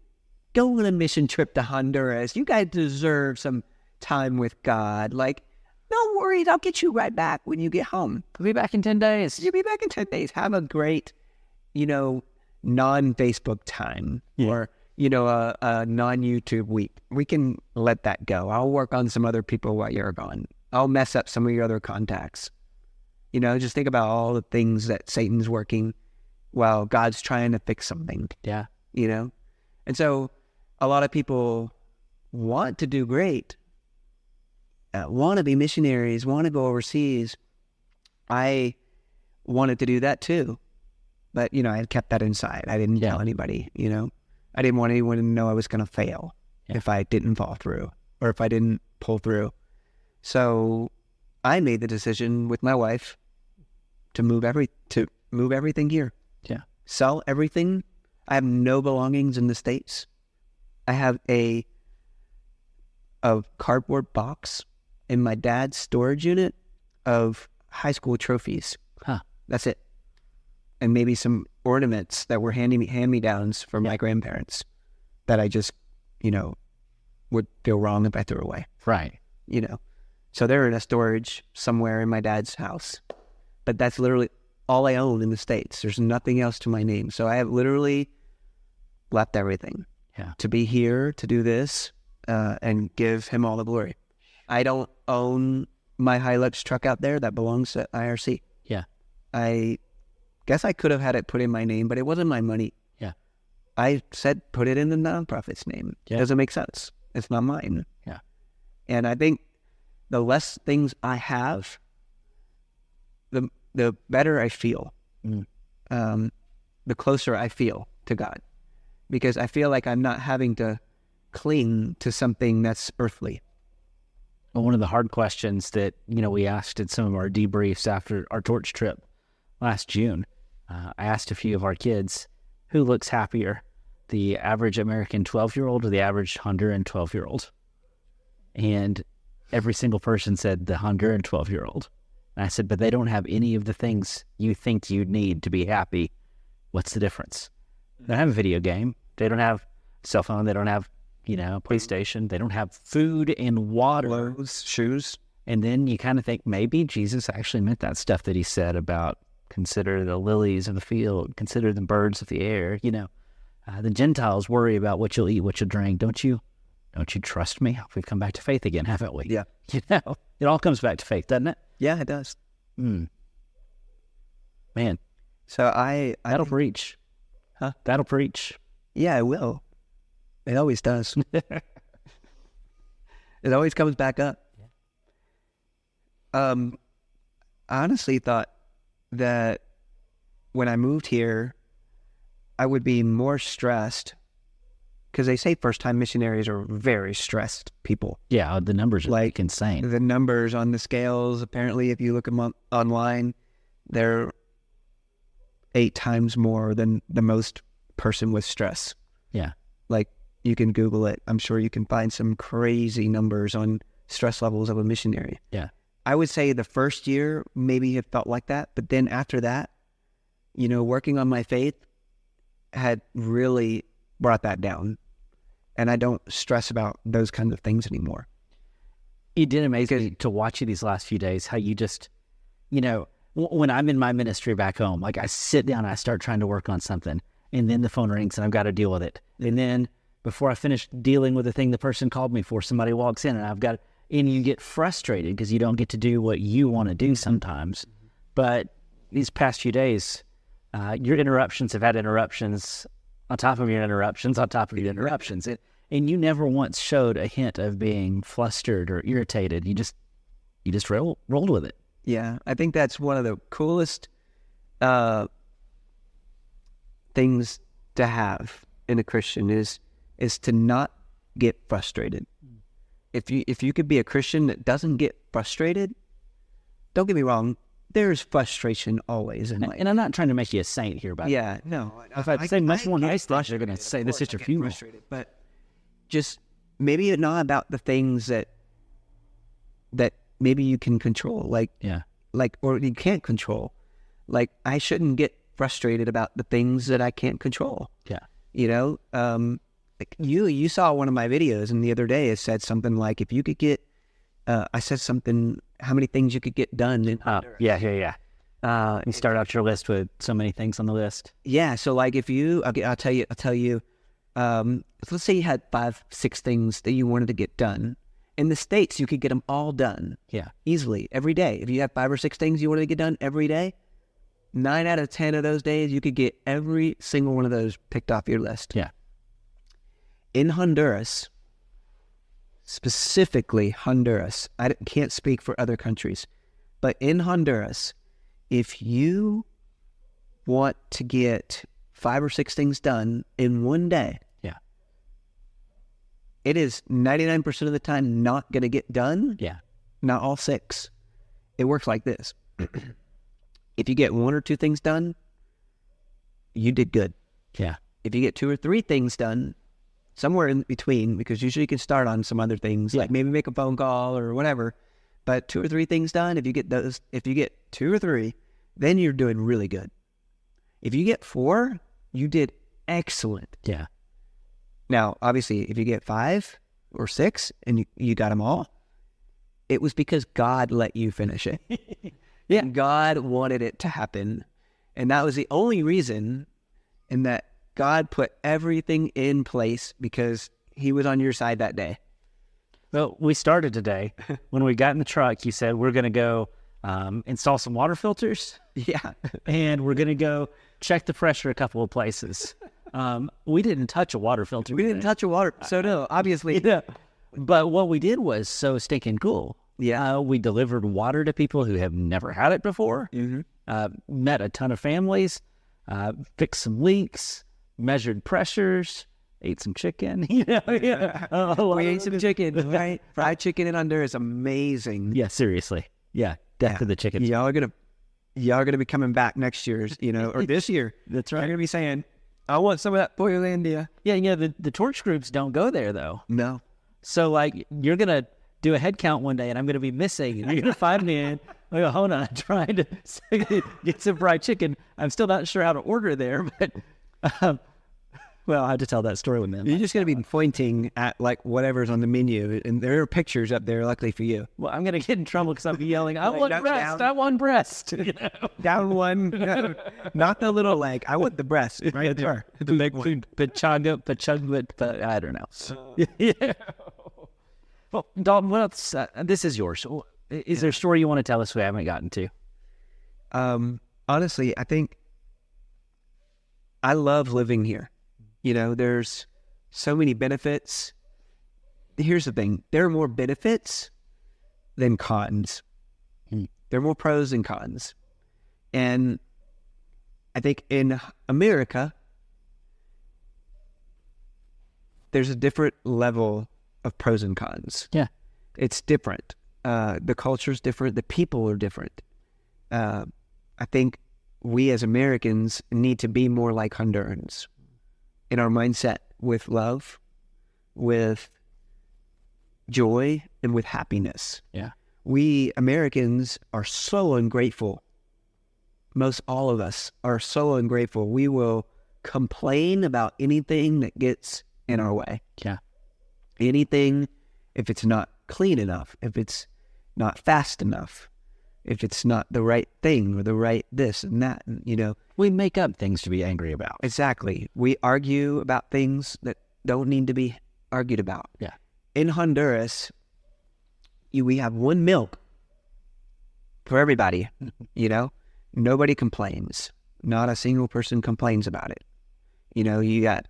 go on a mission trip to Honduras. You guys deserve some time with God. Like, no worries, I'll get you right back when you get home. We'll be back in 10 days. You'll be back in 10 days. Have a great, non-Facebook time or, a non-YouTube week. We can let that go. I'll work on some other people while you're gone. I'll mess up some of your other contacts. Just think about all the things that Satan's working while God's trying to fix something, Yeah. And so a lot of people want to do great, want to be missionaries, want to go overseas. I wanted to do that too. But, I had kept that inside. I didn't tell anybody, I didn't want anyone to know I was going to fail if I didn't fall through or if I didn't pull through. So I made the decision with my wife to move everything here. Yeah. Sell everything. I have no belongings in the States. I have a cardboard box in my dad's storage unit of high school trophies. Huh. That's it. And maybe some ornaments that were hand-me-downs from my grandparents that I just, would feel wrong if I threw away. Right. So they're in a storage somewhere in my dad's house. But that's literally all I own in the States. There's nothing else to my name. So I have literally left everything to be here, to do this, and give him all the glory. I don't own my Hilux truck out there that belongs to IRC. Yeah. I guess I could have had it put in my name, but it wasn't my money. Yeah. I said put it in the nonprofit's name. Yeah. It doesn't make sense. It's not mine. Yeah. And I think the less things I have, the better I feel. The closer I feel to God. Because I feel like I'm not having to cling to something that's earthly. Well, one of the hard questions that, we asked in some of our debriefs after our torch trip last June, I asked a few of our kids, who looks happier, the average American 12-year-old or the average Honduran 12-year-old? And every single person said the Honduran 12-year-old. And I said, but they don't have any of the things you think you need to be happy. What's the difference? They don't have a video game. They don't have a cell phone. They don't have, PlayStation. They don't have food and water. Clothes, shoes. And then you kind of think maybe Jesus actually meant that stuff that he said about consider the lilies of the field, consider the birds of the air. The Gentiles worry about what you'll eat, what you'll drink. Don't you trust me? We've come back to faith again, haven't we? Yeah. It all comes back to faith, doesn't it? Yeah, it does. Man, So that'll preach. Huh? That'll preach. Yeah, it will. It always does. It always comes back up. I honestly thought that when I moved here, I would be more stressed because they say first-time missionaries are very stressed people. Yeah, the numbers are like insane. The numbers on the scales, apparently, if you look them up online, they're 8 times more than the most person with stress. Yeah. Like, you can Google it. I'm sure you can find some crazy numbers on stress levels of a missionary. Yeah. I would say the first year, maybe it felt like that. But then after that, working on my faith had really brought that down. And I don't stress about those kinds of things anymore. It did amaze me to watch you these last few days, how you just, when I'm in my ministry back home, like I sit down and I start trying to work on something, and then the phone rings and I've got to deal with it. And then before I finish dealing with the thing the person called me for, somebody walks in and and you get frustrated because you don't get to do what you want to do sometimes. But these past few days, your interruptions have had interruptions on top of your interruptions on top of your interruptions. And you never once showed a hint of being flustered or irritated. You just rolled with it. Yeah, I think that's one of the coolest things to have in a Christian is to not get frustrated. If you could be a Christian that doesn't get frustrated, don't get me wrong, there's frustration always in life. And I'm not trying to make you a saint here, but Yeah, no. if I say much more nice things, you're going to Of say this course, is your I get funeral. frustrated, but just maybe not about the things that maybe you can control, like or you can't control. Like, I shouldn't get frustrated about the things that I can't control. Yeah. You know, like you saw one of my videos, and the other day it said something like, if you could get, I said something, how many things you could get done in Honduras. Yeah. And start out your list with so many things on the list. Yeah. So like, if you, I'll tell you, let's say you had 5-6 things that you wanted to get done. In the States, you could get them all done. Yeah. Easily, every day. If you have 5 or 6 things you wanted to get done every day, 9 out of 10 of those days, you could get every single one of those picked off your list. Yeah. In Honduras, specifically Honduras, I can't speak for other countries, but in Honduras, if you want to get 5 or 6 things done in one day, it is 99% of the time not going to get done. Yeah. Not all 6. It works like this. If you get 1 or 2 things done, you did good. Yeah. If you get 2 or 3 things done, somewhere in between, because usually you can start on some other things, like maybe make a phone call or whatever, but 2 or 3 things done, if you get 2 or 3, then you're doing really good. If you get 4, you did excellent. Yeah. Now, obviously, if you get 5 or 6 and you got them all, it was because God let you finish it. Yeah. God wanted it to happen. And that was the only reason, and that God put everything in place because he was on your side that day. Well, we started today. When we got in the truck, you said, we're going to go install some water filters. Yeah. And we're going to go check the pressure a couple of places. We didn't touch a water filter. We didn't touch a water. So no, obviously. Yeah. But what we did was so stinking cool. Yeah. We delivered water to people who have never had it before. Mm-hmm. Met a ton of families. Fixed some leaks. Measured pressures. Ate some chicken. We ate some chicken, right? Fried chicken in Honduras is amazing. Yeah, seriously. Yeah, death to the chickens. Y'all are gonna be coming back next year, or this year. That's right. You're gonna be saying, I want some of that Poyolandia. Yeah, the torch groups don't go there, though. No. So, like, you're going to do a head count one day, and I'm going to be missing, and you're going to find me, and I go, hold on, I'm trying to get some fried chicken. I'm still not sure how to order there, but, well, I had to tell that story with them. You're just going to be pointing at, like, whatever's on the menu, and there are pictures up there, luckily for you. Well, I'm going to get in trouble because I'll be yelling, I Like, want not breast, down. I want breast. Down one, not the little leg. I want the breast, right there. The big one. Pachanga, I don't know. Yeah. Well, Dalton, what else? This is yours. Is there a story you want to tell us we haven't gotten to? Honestly, I think I love living here. There's so many benefits. Here's the thing. There are more benefits than cons. There are more pros than cons. And I think in America, there's a different level of pros and cons. Yeah. It's different. The culture's different. The people are different. I think we as Americans need to be more like Hondurans in our mindset, with love, with joy, and with happiness. Yeah. We Americans are so ungrateful. Most all of us are so ungrateful. We will complain about anything that gets in our way. Yeah. Anything, if it's not clean enough, if it's not fast enough, if it's not the right thing or the right this and that, We make up things to be angry about. Exactly. We argue about things that don't need to be argued about. Yeah. In Honduras, we have one milk for everybody, Nobody complains. Not a single person complains about it. You got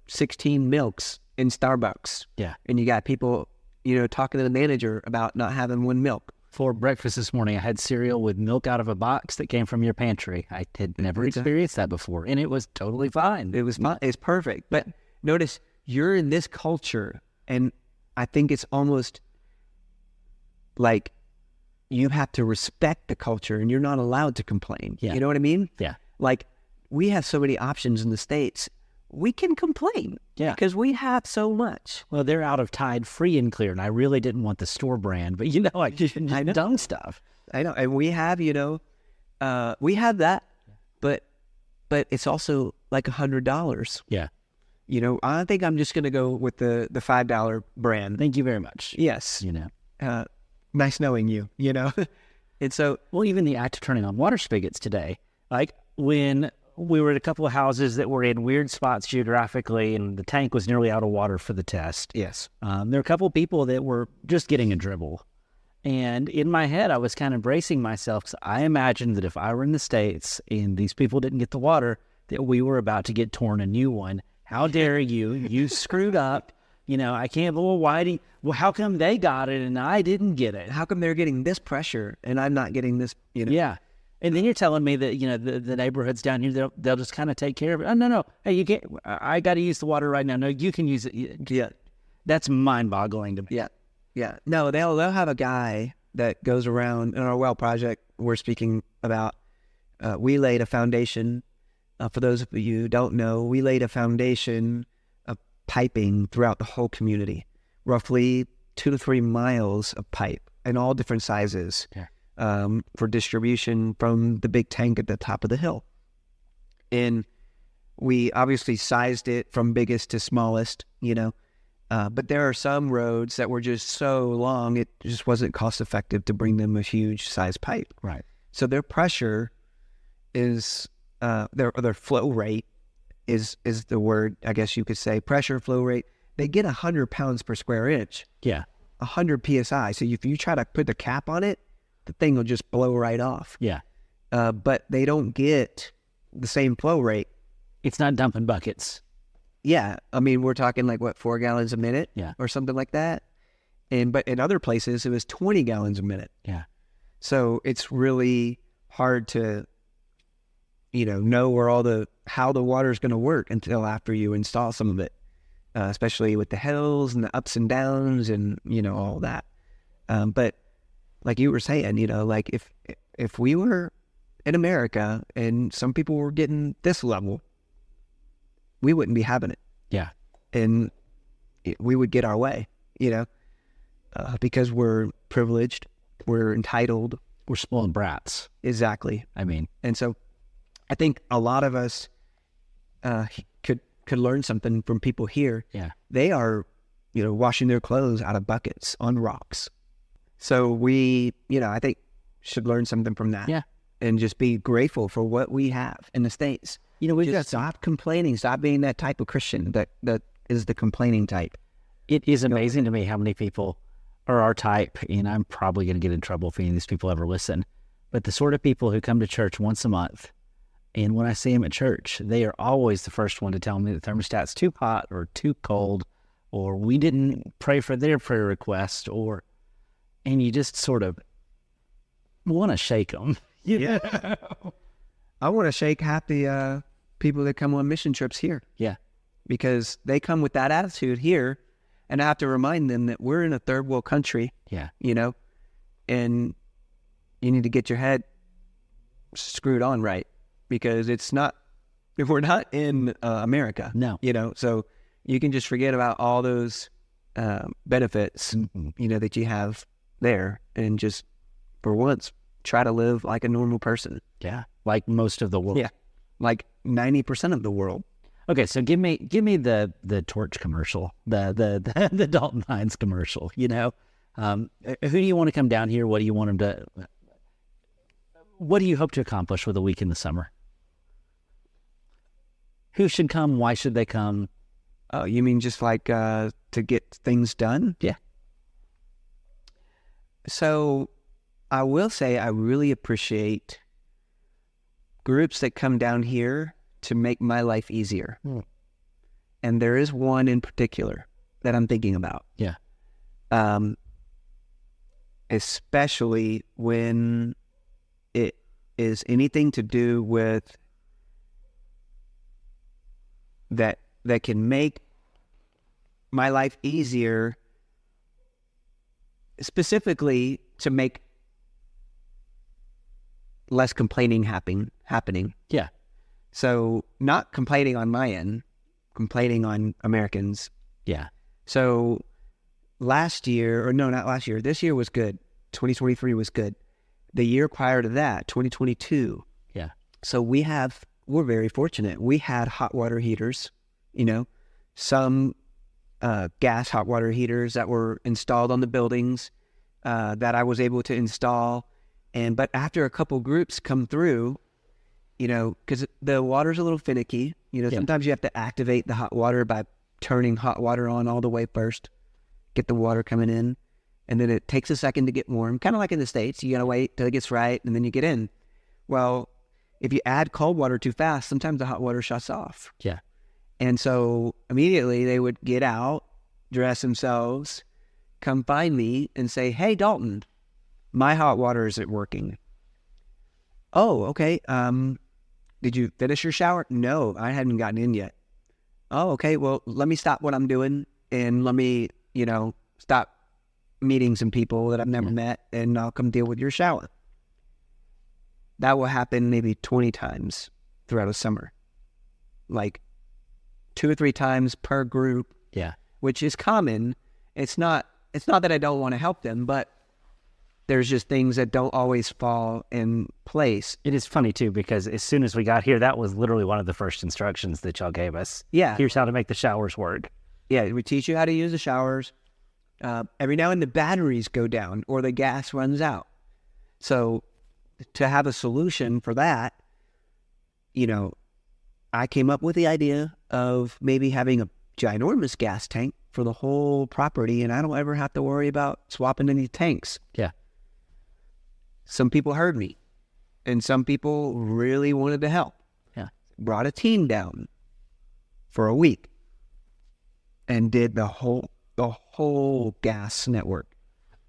16 milks in Starbucks. Yeah. And you got people, talking to the manager about not having one milk. For breakfast this morning, I had cereal with milk out of a box that came from your pantry. I had never experienced that before, and it was totally fine. It was fine. It's perfect. But notice, you're in this culture, and I think it's almost like you have to respect the culture and you're not allowed to complain. Yeah. You know what I mean? Yeah. Like, we have so many options in the States. We can complain. Yeah. Because we have so much. Well, they're out of Tide free and clear, and I really didn't want the store brand, but like I know. dumb stuff. I know. And we have, we have that, but it's also like $100. Yeah. I think I'm just going to go with the $5 brand. Thank you very much. Yes. Nice knowing you, And so, well, even the act of turning on water spigots today, like when we were at a couple of houses that were in weird spots geographically, and the tank was nearly out of water for the test. yes. There were a couple of people that were just getting a dribble. And in my head, I was kind of bracing myself, because I imagined that if I were in the States and these people didn't get the water, that we were about to get torn a new one. How dare you? You screwed up. I can't, how come they got it and I didn't get it? How come they're getting this pressure and I'm not getting this, Yeah. And then you're telling me that, the neighborhoods down here, they'll just kind of take care of it. Oh, no. Hey, you can't, I got to use the water right now. No, you can use it. Yeah. That's mind-boggling to me. Yeah. Yeah. No, they'll have a guy that goes around in our well project we're speaking about. We laid a foundation. For those of you who don't know, we laid a foundation of piping throughout the whole community, roughly 2 to 3 miles of pipe in all different sizes. Yeah. For distribution from the big tank at the top of the hill. And we obviously sized it from biggest to smallest, but there are some roads that were just so long, it just wasn't cost effective to bring them a huge size pipe. Right. So their pressure is, their flow rate is the word, I guess you could say, pressure flow rate. They get 100 pounds per square inch. Yeah. 100 PSI. So if you try to put the cap on it, the thing will just blow right off. Yeah. But they don't get the same flow rate. It's not dumping buckets. Yeah. I mean, we're talking like, 4 gallons a minute? Yeah. Or something like that. But in other places, it was 20 gallons a minute. Yeah. So it's really hard to, know where how the water is going to work until after you install some of it, especially with the hills and the ups and downs and, all that. But like you were saying, like if we were in America and some people were getting this level, we wouldn't be having it. Yeah. And we would get our way, because we're privileged, we're entitled. We're spoiled brats. Exactly. I mean. And so I think a lot of us could learn something from people here. Yeah. They are, washing their clothes out of buckets on rocks. So we, I think should learn something from that. Yeah. And just be grateful for what we have in the States. We've got stop complaining. Stop being that type of Christian that is the complaining type. It is amazing to me how many people are our type, and I'm probably going to get in trouble if any of these people ever listen, but the sort of people who come to church once a month, and when I see them at church, they are always the first one to tell me the thermostat's too hot or too cold, or we didn't pray for their prayer request, and you just sort of want to shake them. Yeah. I want to shake half the people that come on mission trips here. Yeah. Because they come with that attitude here, and I have to remind them that we're in a third world country. Yeah. And you need to get your head screwed on right, because we're not in America. No. So you can just forget about all those benefits, that you have there, and just for once try to live like a normal person. Yeah. Like most of the world. Yeah. Like 90% of the world. Okay, so give me the torch commercial, the Dalton Hines commercial. Who do you want to come down here? What do you want them to? What do you hope to accomplish with a week in the summer? Who should come? Why should they come? Oh, you mean just like to get things done? Yeah. So I will say I really appreciate groups that come down here to make my life easier. And there is one in particular that I'm thinking about. Yeah. Especially when it is anything to do with that can make my life easier, specifically to make less complaining happening. Yeah. So not complaining on my end, complaining on Americans. Yeah. So last year, or no, not last year, this year was good. 2023 was good. The year prior to that, 2022. Yeah. So we're very fortunate. We had hot water heaters, some gas hot water heaters that were installed on the buildings that I was able to install. But after a couple groups come through, because the water's a little finicky, sometimes you have to activate the hot water by turning hot water on all the way first, get the water coming in, and then it takes a second to get warm. Kind of like in the States, you got to wait till it gets right, and then you get in. Well, if you add cold water too fast, sometimes the hot water shuts off. Yeah. And so immediately they would get out, dress themselves, come find me and say, "Hey, Dalton, my hot water isn't working." "Oh, okay. Did you finish your shower?" "No, I hadn't gotten in yet." "Oh, okay. Well, let me stop what I'm doing and let me, stop meeting some people that I've never met, and I'll come deal with your shower." That will happen maybe 20 times throughout a summer, like 2 or 3 times per group. Yeah. Which is common. It's not that I don't want to help them, but there's just things that don't always fall in place. It is funny too, because as soon as we got here, that was literally one of the first instructions that y'all gave us. Yeah. Here's how to make the showers work. Yeah, we teach you how to use the showers. Every now and then the batteries go down or the gas runs out. So to have a solution for that, I came up with the idea of maybe having a ginormous gas tank for the whole property, and I don't ever have to worry about swapping any tanks. Yeah. Some people heard me, and some people really wanted to help. Yeah. Brought a team down for a week and did the whole gas network.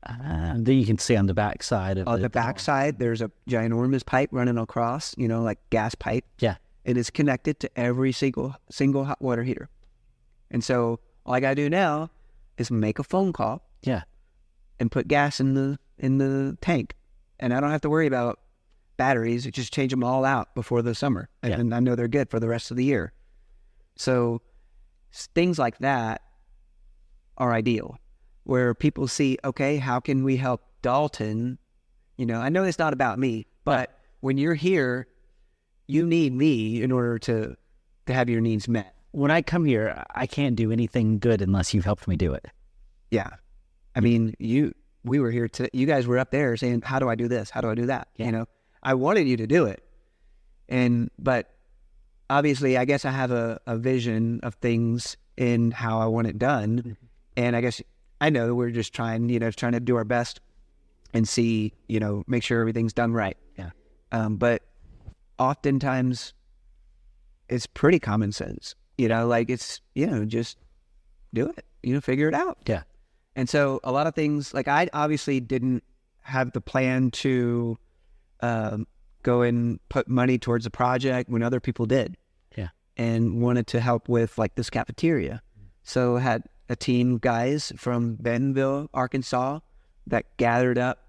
Then you can see on the back side of On the back side, there's a ginormous pipe running across, like gas pipe. Yeah. And it's connected to every single hot water heater. And so all I got to do now is make a phone call. Yeah. And put gas in the tank. And I don't have to worry about batteries. I just change them all out before the summer. And I know they're good for the rest of the year. So things like that are ideal, where people see, okay, how can we help Dalton? I know it's not about me, but when you're here, you need me in order to have your needs met. When I come here, I can't do anything good unless you've helped me do it. Yeah. I mean, we were here you guys were up there saying, "How do I do this? How do I do that?" Yeah. I wanted you to do it. But obviously I guess I have a vision of things in how I want it done. Mm-hmm. And I guess I know we're just trying to do our best and see, make sure everything's done right. Yeah. But oftentimes it's pretty common sense, it's, just do it, figure it out. Yeah. And so a lot of things, like I obviously didn't have the plan to go and put money towards a project when other people did. Yeah. And wanted to help with like this cafeteria. So had a team guys from Bentonville, Arkansas that gathered up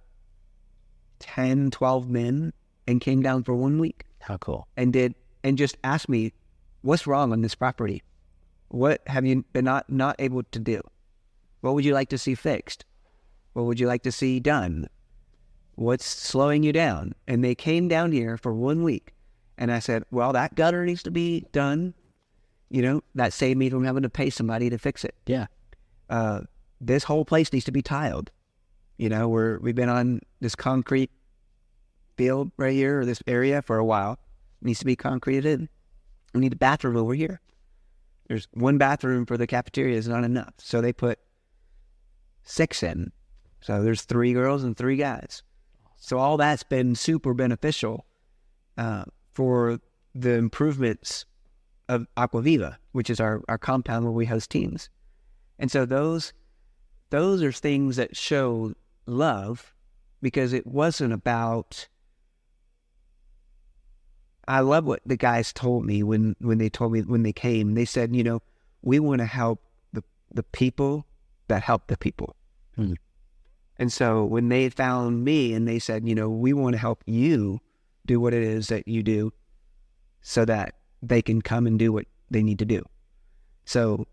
10, 12 men and came down for 1 week. How cool. And just asked me, "What's wrong on this property? What have you been not able to do? What would you like to see fixed? What would you like to see done? What's slowing you down?" And they came down here for 1 week. And I said, "Well, that gutter needs to be done. That saved me from having to pay somebody to fix it. Yeah. This whole place needs to be tiled. We've been on this concrete field right here, or this area, for a while. It needs to be concreted. We need a bathroom over here. There's one bathroom for the cafeteria is not enough. So they put 6 in. So there's 3 girls and 3 guys. So all that's been super beneficial for the improvements of Aquaviva, which is our compound where we host teams. And so those are things that show love, because it wasn't about... I love what the guys told me when they came. They said, we want to help the people that help the people. And so when they found me and they said, we want to help you do what it is that you do so that they can come and do what they need to do. So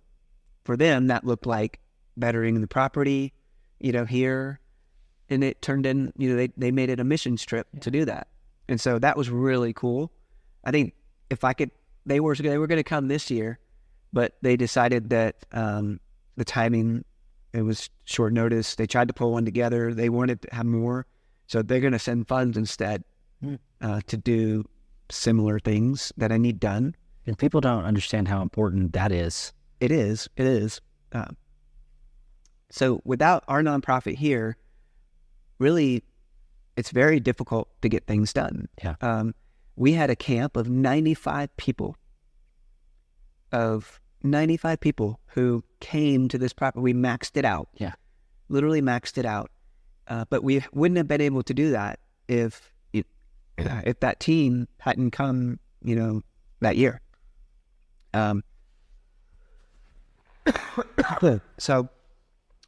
for them, that looked like bettering the property, here. And it turned in, they made it a mission trip to do that. And so that was really cool. I think if I could, they were going to come this year, but they decided that the timing, it was short notice. They tried to pull one together. They wanted to have more. So they're going to send funds instead to do similar things that I need done. And people don't understand how important that is. It is. So without our nonprofit here, really, it's very difficult to get things done. Yeah. We had a camp of 95 people. Who came to this property. We maxed it out. Yeah. Literally maxed it out. But we wouldn't have been able to do that if that team hadn't come, that year. So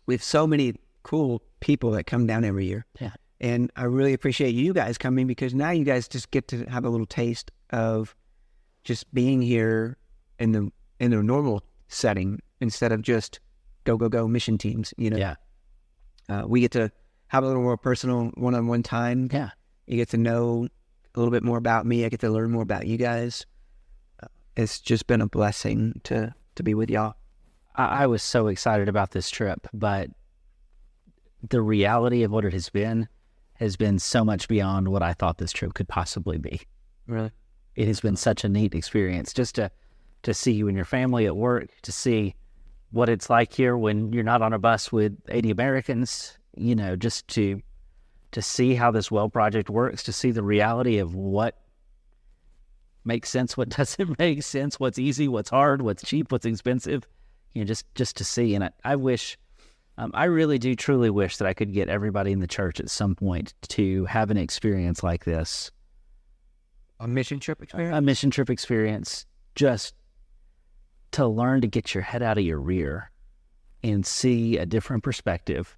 we have so many cool people that come down every year. Yeah. And I really appreciate you guys coming, because now you guys just get to have a little taste of just being here in the normal setting instead of just go mission teams, Yeah. We get to have a little more personal one-on-one time. Yeah. You get to know a little bit more about me. I get to learn more about you guys. It's just been a blessing to be with y'all. I was so excited about this trip, but the reality of what it has been so much beyond what I thought this trip could possibly be. Really? It has been such a neat experience just to see you and your family at work, to see what it's like here when you're not on a bus with 80 Americans, just to see how this well project works, to see the reality of what makes sense, what doesn't make sense, what's easy, what's hard, what's cheap, what's expensive, just to see. And I wish, I really do truly wish that I could get everybody in the church at some point to have an experience like this. A mission trip experience? A mission trip experience, just to learn to get your head out of your rear and see a different perspective.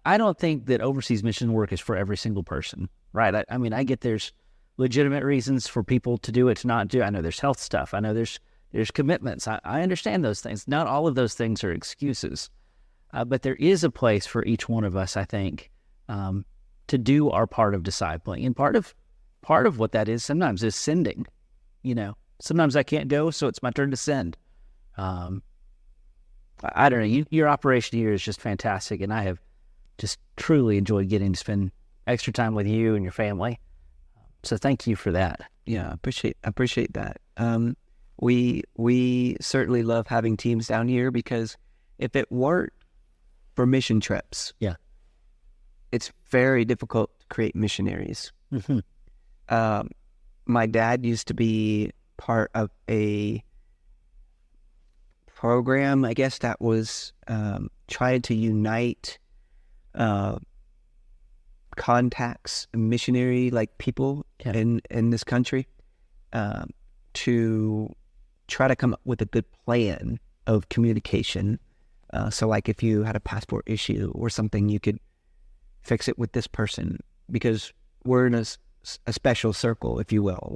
I don't think that overseas mission work is for every single person, right? I mean, I get there's legitimate reasons for people to do it, to not do it. I know there's health stuff. I know there's commitments. I understand those things. Not all of those things are excuses. But there is a place for each one of us, I think, to do our part of discipling. And part of what that is sometimes is sending. Sometimes I can't go, so it's my turn to send. I don't know. Your operation here is just fantastic, and I have just truly enjoyed getting to spend extra time with you and your family. So thank you for that. Yeah, I appreciate that. We certainly love having teams down here, because if it weren't for mission trips, yeah, it's very difficult to create missionaries. Mm-hmm. My dad used to be part of a program, I guess, that was trying to unite contacts, missionary people in this country, to try to come up with a good plan of communication. So if you had a passport issue or something, you could fix it with this person, because we're in a special circle, if you will,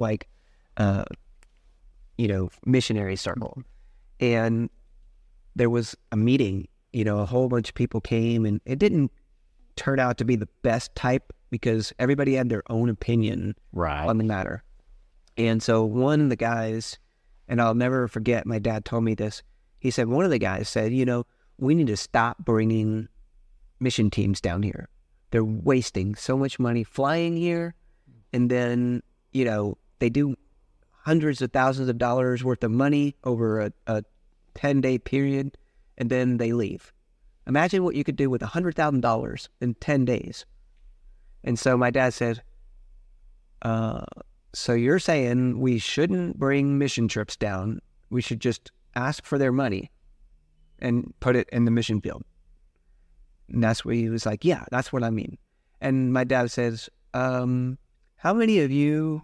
missionary circle. And there was a meeting, a whole bunch of people came, and it didn't turn out to be the best type, because everybody had their own opinion on the matter. And so one of the guys, and I'll never forget, my dad told me this, he said, one of the guys said, we need to stop bringing mission teams down here. They're wasting so much money flying here, and then, they do hundreds of thousands of dollars worth of money over a 10-day period, and then they leave. Imagine what you could do with $100,000 in 10 days. And so my dad said, so you're saying we shouldn't bring mission trips down. We should just ask for their money and put it in the mission field. And that's what he was like, yeah, that's what I mean. And my dad says, how many of you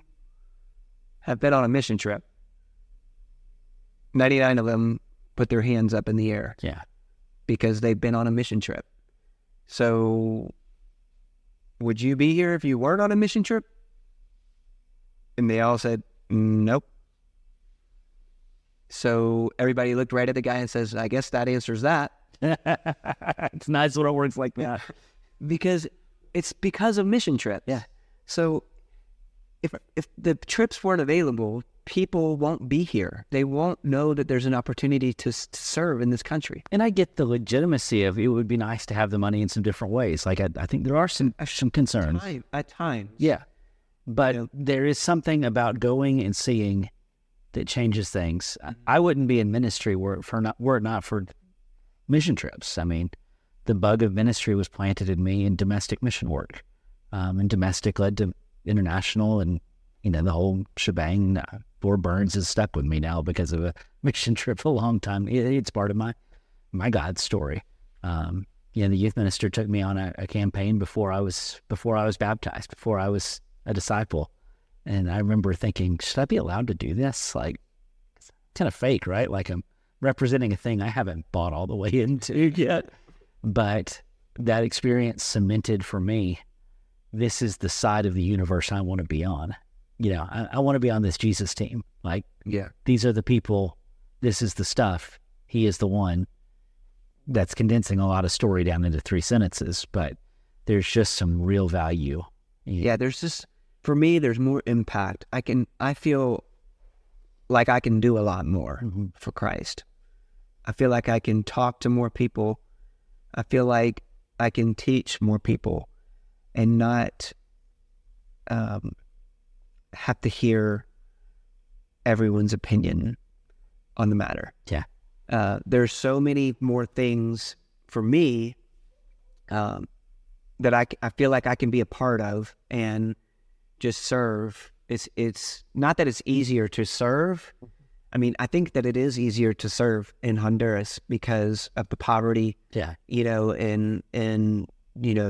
have been on a mission trip? 99 of them put their hands up in the air. Yeah. Because they've been on a mission trip. So would you be here if you weren't on a mission trip? And they all said, nope. So everybody looked right at the guy and says, I guess that answers that. It's nice when it works like that. Because it's because of mission trips. Yeah. So if the trips weren't available, people won't be here. They won't know that there's an opportunity to serve in this country. And I get the legitimacy of it would be nice to have the money in some different ways. Like I think there are some concerns. At times. Yeah. But there is something about going and seeing that changes things. I wouldn't be in ministry were it not for mission trips. I mean, the bug of ministry was planted in me in domestic mission work. And domestic led to international, and the whole shebang. Fort Burns is stuck with me now because of a mission trip a long time. It's part of my God story. The youth minister took me on a campaign before I was baptized, before I was a disciple. And I remember thinking, should I be allowed to do this? Like, it's kind of fake, right? Like I'm representing a thing I haven't bought all the way into yet. But that experience cemented for me, this is the side of the universe I want to be on. I want to be on this Jesus team. Like, these are the people, this is the stuff. He is the one. That's condensing a lot of story down into 3 sentences, but there's just some real value. Yeah, for me, there's more impact. I feel like I can do a lot more for Christ. I feel like I can talk to more people. I feel like I can teach more people and not have to hear everyone's opinion on the matter. Yeah. There's so many more things for me that I feel like I can be a part of and just serve. It's not that it's easier to serve. I mean, I think that it is easier to serve in Honduras because of the poverty. Yeah. And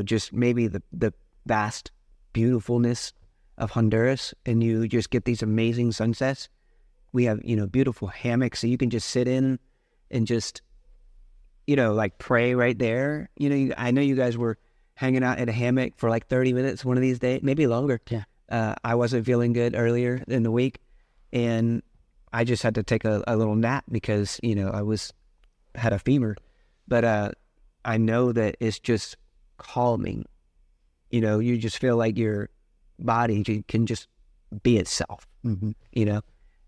just maybe the vast beautifulness of Honduras, and you just get these amazing sunsets. We have, beautiful hammocks that you can just sit in and just, like pray right there. I know you guys were hanging out in a hammock for like 30 minutes one of these days, maybe longer. Yeah. I wasn't feeling good earlier in the week, and I just had to take a little nap because, I had a fever. But I know that it's just calming. You just feel like your body can just be itself,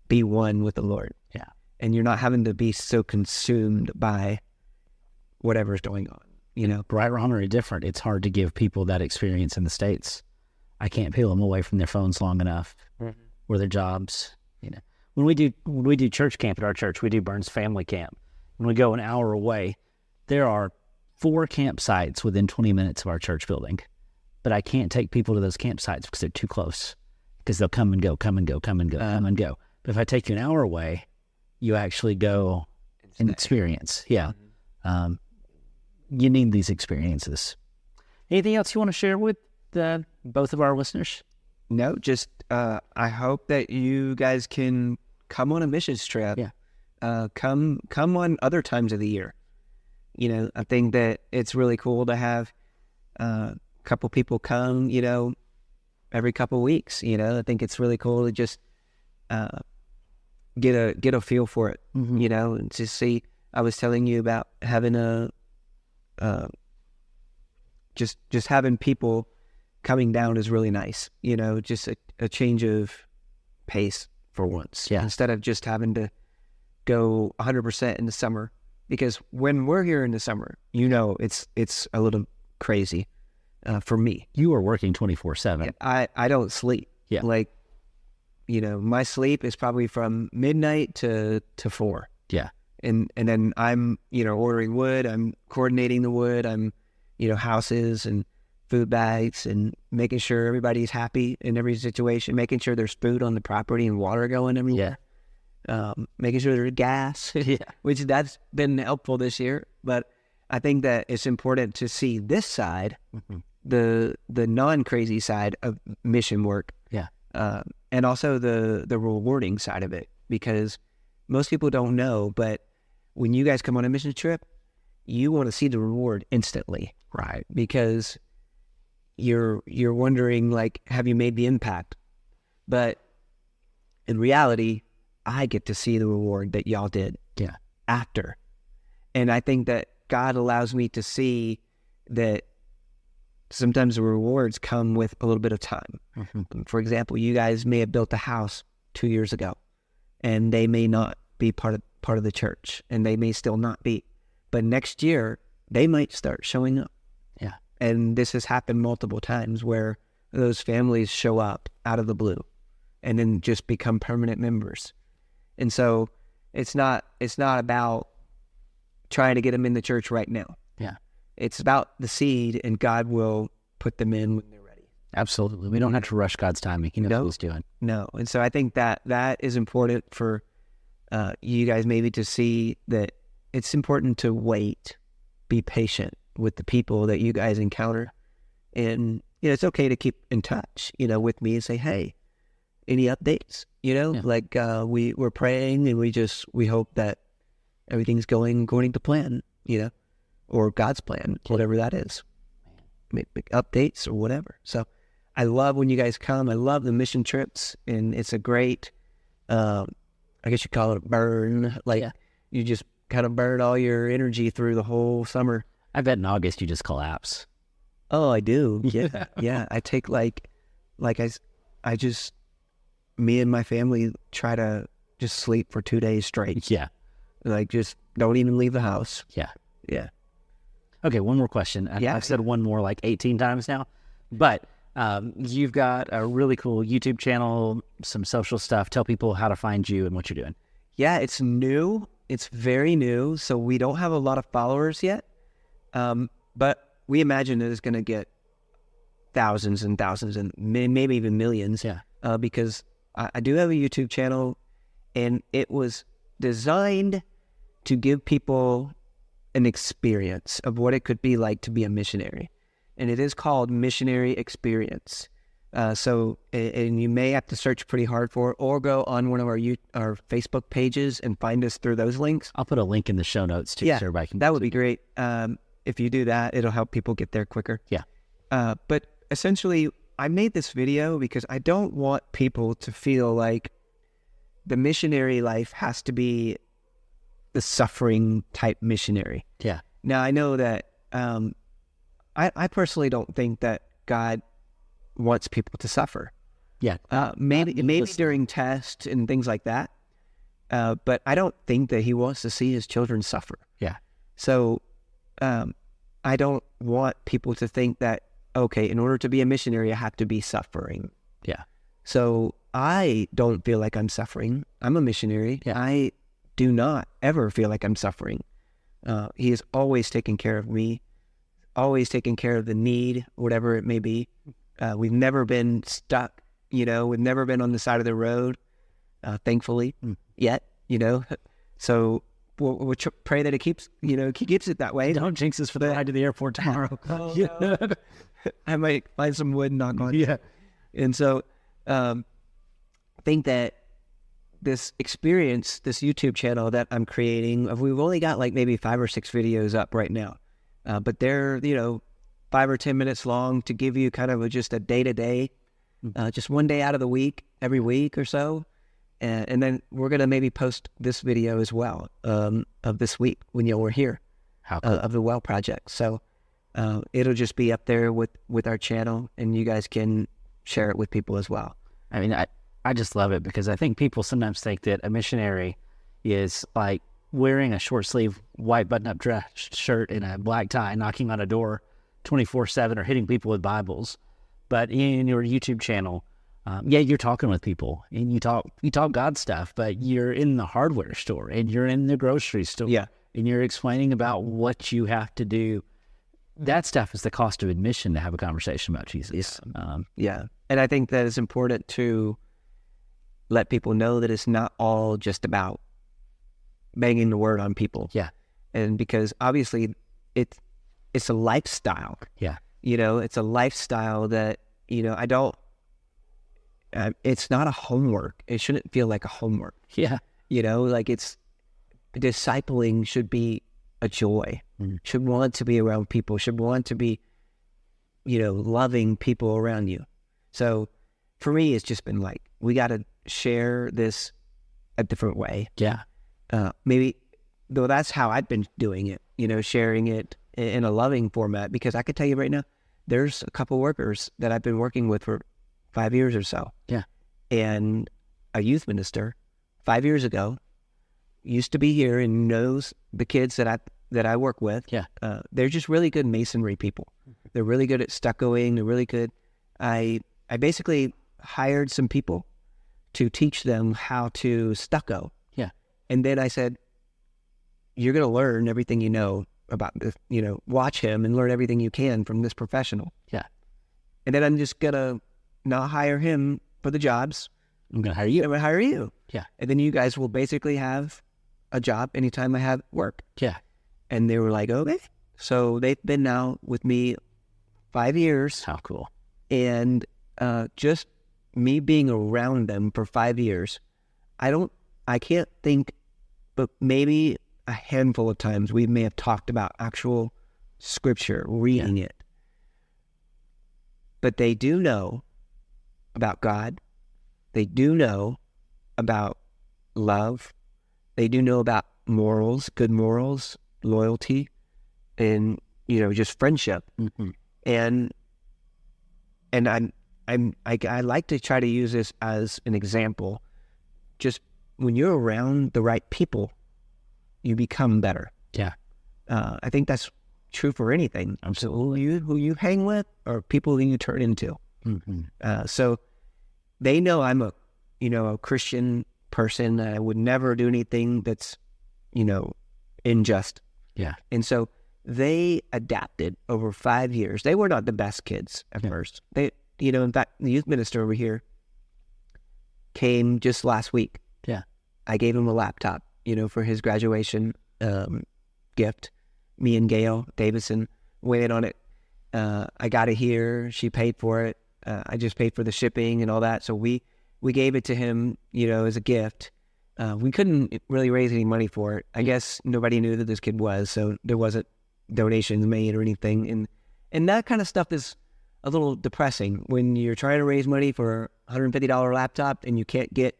be one with the Lord. Yeah. And you're not having to be so consumed by whatever's going on, Right, wrong, or indifferent. It's hard to give people that experience in the States. I can't peel them away from their phones long enough or their jobs. When we do church camp at our church, we do Burns Family Camp. When we go an hour away, there are 4 campsites within 20 minutes of our church building. But I can't take people to those campsites because they're too close. Because they'll come and go, come and go, come and go, come and go. But if I take you an hour away, you actually go and experience. Yeah. You need these experiences. Anything else you want to share with both of our listeners? No, just I hope that you guys can come on a missions trip. Yeah. Come on other times of the year. I think that it's really cool to have couple people come, every couple weeks. I think it's really cool to just get a feel for it, and to see. I was telling you about having just having people coming down is really nice. Just a change of pace for once. Yeah. Instead of just having to go 100% in the summer, because when we're here in the summer, it's a little crazy. For me, you are working 24/7. I don't sleep. Yeah. Like, my sleep is probably from midnight to 4. Yeah. And then I'm, ordering wood. I'm coordinating the wood. I'm, houses and food bags and making sure everybody's happy in every situation, making sure there's food on the property and water going everywhere. Yeah. Making sure there's gas, which that's been helpful this year. But I think that it's important to see this side, the non-crazy side of mission work. Yeah. And also the rewarding side of it, because most people don't know, but when you guys come on a mission trip, you want to see the reward instantly. Right. Because you're wondering, like, have you made the impact? But in reality, I get to see the reward that y'all did after. And I think that God allows me to see that sometimes the rewards come with a little bit of time. For example, you guys may have built a house 2 years ago, and they may not be part of the church, and they may still not be. But next year, they might start showing up. Yeah. And this has happened multiple times where those families show up out of the blue and then just become permanent members. And so it's not about trying to get them in the church right now. Yeah. It's about the seed, and God will put them in when they're ready. Absolutely. We don't have to rush God's timing. He knows what he's doing. No. And so I think that is important for you guys maybe to see that it's important to wait, be patient with the people that you guys encounter. And, it's okay to keep in touch, with me and say, hey, any updates? Like we're praying, and we hope that everything's going according to plan, or God's plan, whatever that is. Make updates or whatever. So I love when you guys come. I love the mission trips, and it's a great, I guess you call it a burn. You just kind of burn all your energy through the whole summer. I bet in August you just collapse. Oh, I do. Yeah. Yeah. I take I just, me and my family try to just sleep for 2 days straight. Yeah. Just don't even leave the house. Yeah. Yeah. Okay, one more question. I've said one more 18 times now, but you've got a really cool YouTube channel, some social stuff. Tell people how to find you and what you're doing. Yeah, it's new. It's very new. So we don't have a lot of followers yet. But we imagine that it's going to get thousands and thousands and maybe even millions. Yeah. Because I do have a YouTube channel, and it was designed to give people an experience of what it could be like to be a missionary. And it is called Missionary Experience. And you may have to search pretty hard for it, or go on one of our Facebook pages and find us through those links. I'll put a link in the show notes too, so everybody can. That would be great. If you do that, it'll help people get there quicker. Yeah. But essentially, I made this video because I don't want people to feel like the missionary life has to be the suffering type missionary. Yeah. Now, I know that I personally don't think that God wants people to suffer. Yeah. Maybe during tests and things like that. But I don't think that he wants to see his children suffer. Yeah. So I don't want people to think that, okay, in order to be a missionary, I have to be suffering. Yeah. So I don't feel like I'm suffering. I'm a missionary. Yeah. I do not ever feel like I'm suffering. He is always taking care of me, always taking care of the need, whatever it may be. We've never been stuck, we've never been on the side of the road, thankfully, yet, So we'll pray that it keeps it that way. Don't jinx us for the ride to the airport tomorrow. No. I might find some wood and knock on it. Yeah. And so I think that this experience, this YouTube channel that I'm creating, we've only got maybe 5 or 6 videos up right now. But they're, 5 or 10 minutes long to give you kind of just a day-to-day, just one day out of the week, every week or so. And then we're going to maybe post this video as well of this week when we're here. How cool. Of the Well Project. So it'll just be up there with our channel, and you guys can share it with people as well. I mean, I just love it because I think people sometimes think that a missionary is like wearing a short sleeve white button up dress shirt and a black tie, knocking on a door 24/7 or hitting people with Bibles. But in your YouTube channel, you're talking with people and you talk God stuff, but you're in the hardware store and you're in the grocery store. Yeah. And you're explaining about what you have to do. That stuff is the cost of admission to have a conversation about Jesus. Yeah. And I think that it's important to let people know that it's not all just about banging the word on people. Yeah. And because obviously it's a lifestyle. Yeah. It's a lifestyle that, it's not a homework. It shouldn't feel like a homework. Yeah. It's discipling should be a joy, should want to be around people, should want to be, loving people around you. So for me, it's just been we got to share this a different way. Yeah. Maybe, though that's how I've been doing it, sharing it in a loving format, because I could tell you right now, there's a couple workers that I've been working with for 5 years or so. Yeah. And a youth minister 5 years ago used to be here and knows the kids that I work with. Yeah. They're just really good masonry people. They're really good at stuccoing. They're really good. I basically hired some people to teach them how to stucco. Yeah. And then I said, you're going to learn everything you know about this, watch him and learn everything you can from this professional. Yeah. And then I'm just going to not hire him for the jobs. I'm going to hire you. I'm going to hire you. Yeah. And then you guys will basically have a job anytime I have work. Yeah. And they were like, okay. So they've been now with me 5 years. How cool. And just me being around them for 5 years, I can't think, but maybe a handful of times we may have talked about actual scripture, reading it. But they do know about God. They do know about love. They do know about morals, good morals, loyalty, and just friendship. Mm-hmm. And I like to try to use this as an example. Just when you're around the right people, you become better. Yeah. I think that's true for anything. Absolutely. Who you hang with or people who you turn into. Mm-hmm. So they know I'm a Christian person. I would never do anything that's, unjust. Yeah. And so they adapted over 5 years. They were not the best kids at first. They, in fact, the youth minister over here came just last week. Yeah. I gave him a laptop, for his graduation gift. Me and Gail Davison went in on it. I got it here. She paid for it. I just paid for the shipping and all that. So we gave it to him, as a gift. We couldn't really raise any money for it. I guess nobody knew that this kid was, so there wasn't donations made or anything. And that kind of stuff is a little depressing when you're trying to raise money for a $150 laptop and you can't get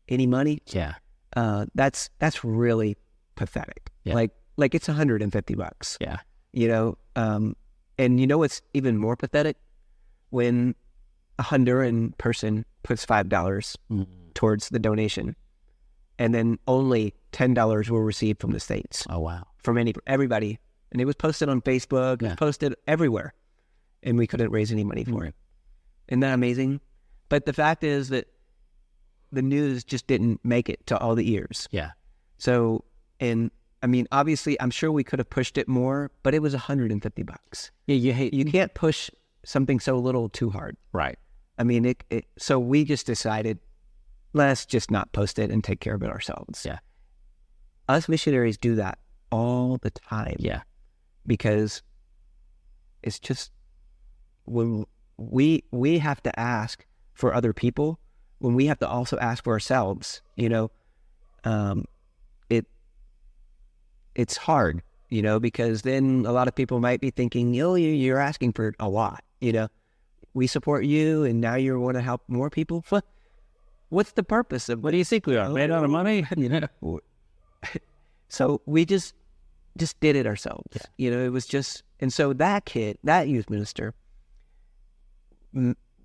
any money. Yeah. That's really pathetic. Yeah. Like it's $150. Yeah. And what's even more pathetic? When a Honduran person puts $5 towards the donation, and then only $10 were received from the States. Oh, wow. From everybody. And it was posted on Facebook, it was posted everywhere, and we couldn't raise any money for it. Isn't that amazing? But the fact is that the news just didn't make it to all the ears. Yeah. So, obviously, I'm sure we could have pushed it more, but it was $150. Yeah, you can't push something so little too hard. Right. So we just decided, let's just not post it and take care of it ourselves. Yeah. Us missionaries do that all the time. Yeah. Because it's just when we have to ask for other people, when we have to also ask for ourselves, it's hard, because then a lot of people might be thinking, you're asking for a lot, we support you and now you want to help more people. What's the purpose of What do you think we are? Made out of money? So we just did it ourselves. Yeah. It was just, and so that youth minister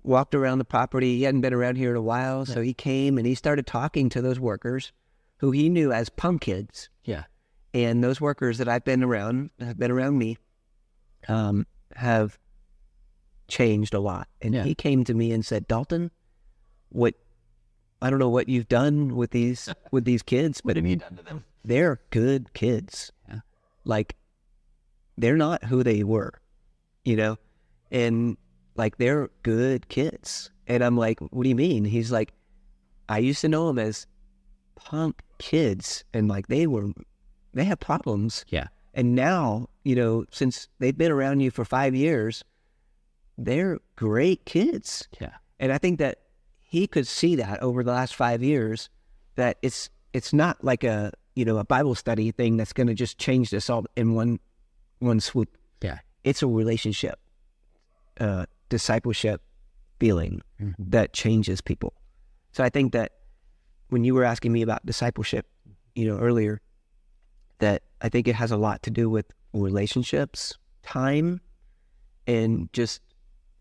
walked around the property. He hadn't been around here in a while. So he came and he started talking to those workers who he knew as punk kids. Yeah. And those workers that have been around me, have changed a lot. And he came to me and said, Dalton, I don't know what you've done with these kids, but What have you done to them? They're good kids. Yeah. Like, they're not who they were, and they're good kids. And I'm like, what do you mean? He's like, I used to know them as punk kids, and they have problems. Yeah. And now, since they've been around you for 5 years, they're great kids. Yeah. And I think that he could see that over the last 5 years, that it's not like a Bible study thing that's going to just change this all in one swoop. Yeah. It's a relationship, discipleship feeling that changes people. So I think that when you were asking me about discipleship, earlier, that I think it has a lot to do with relationships, time, and just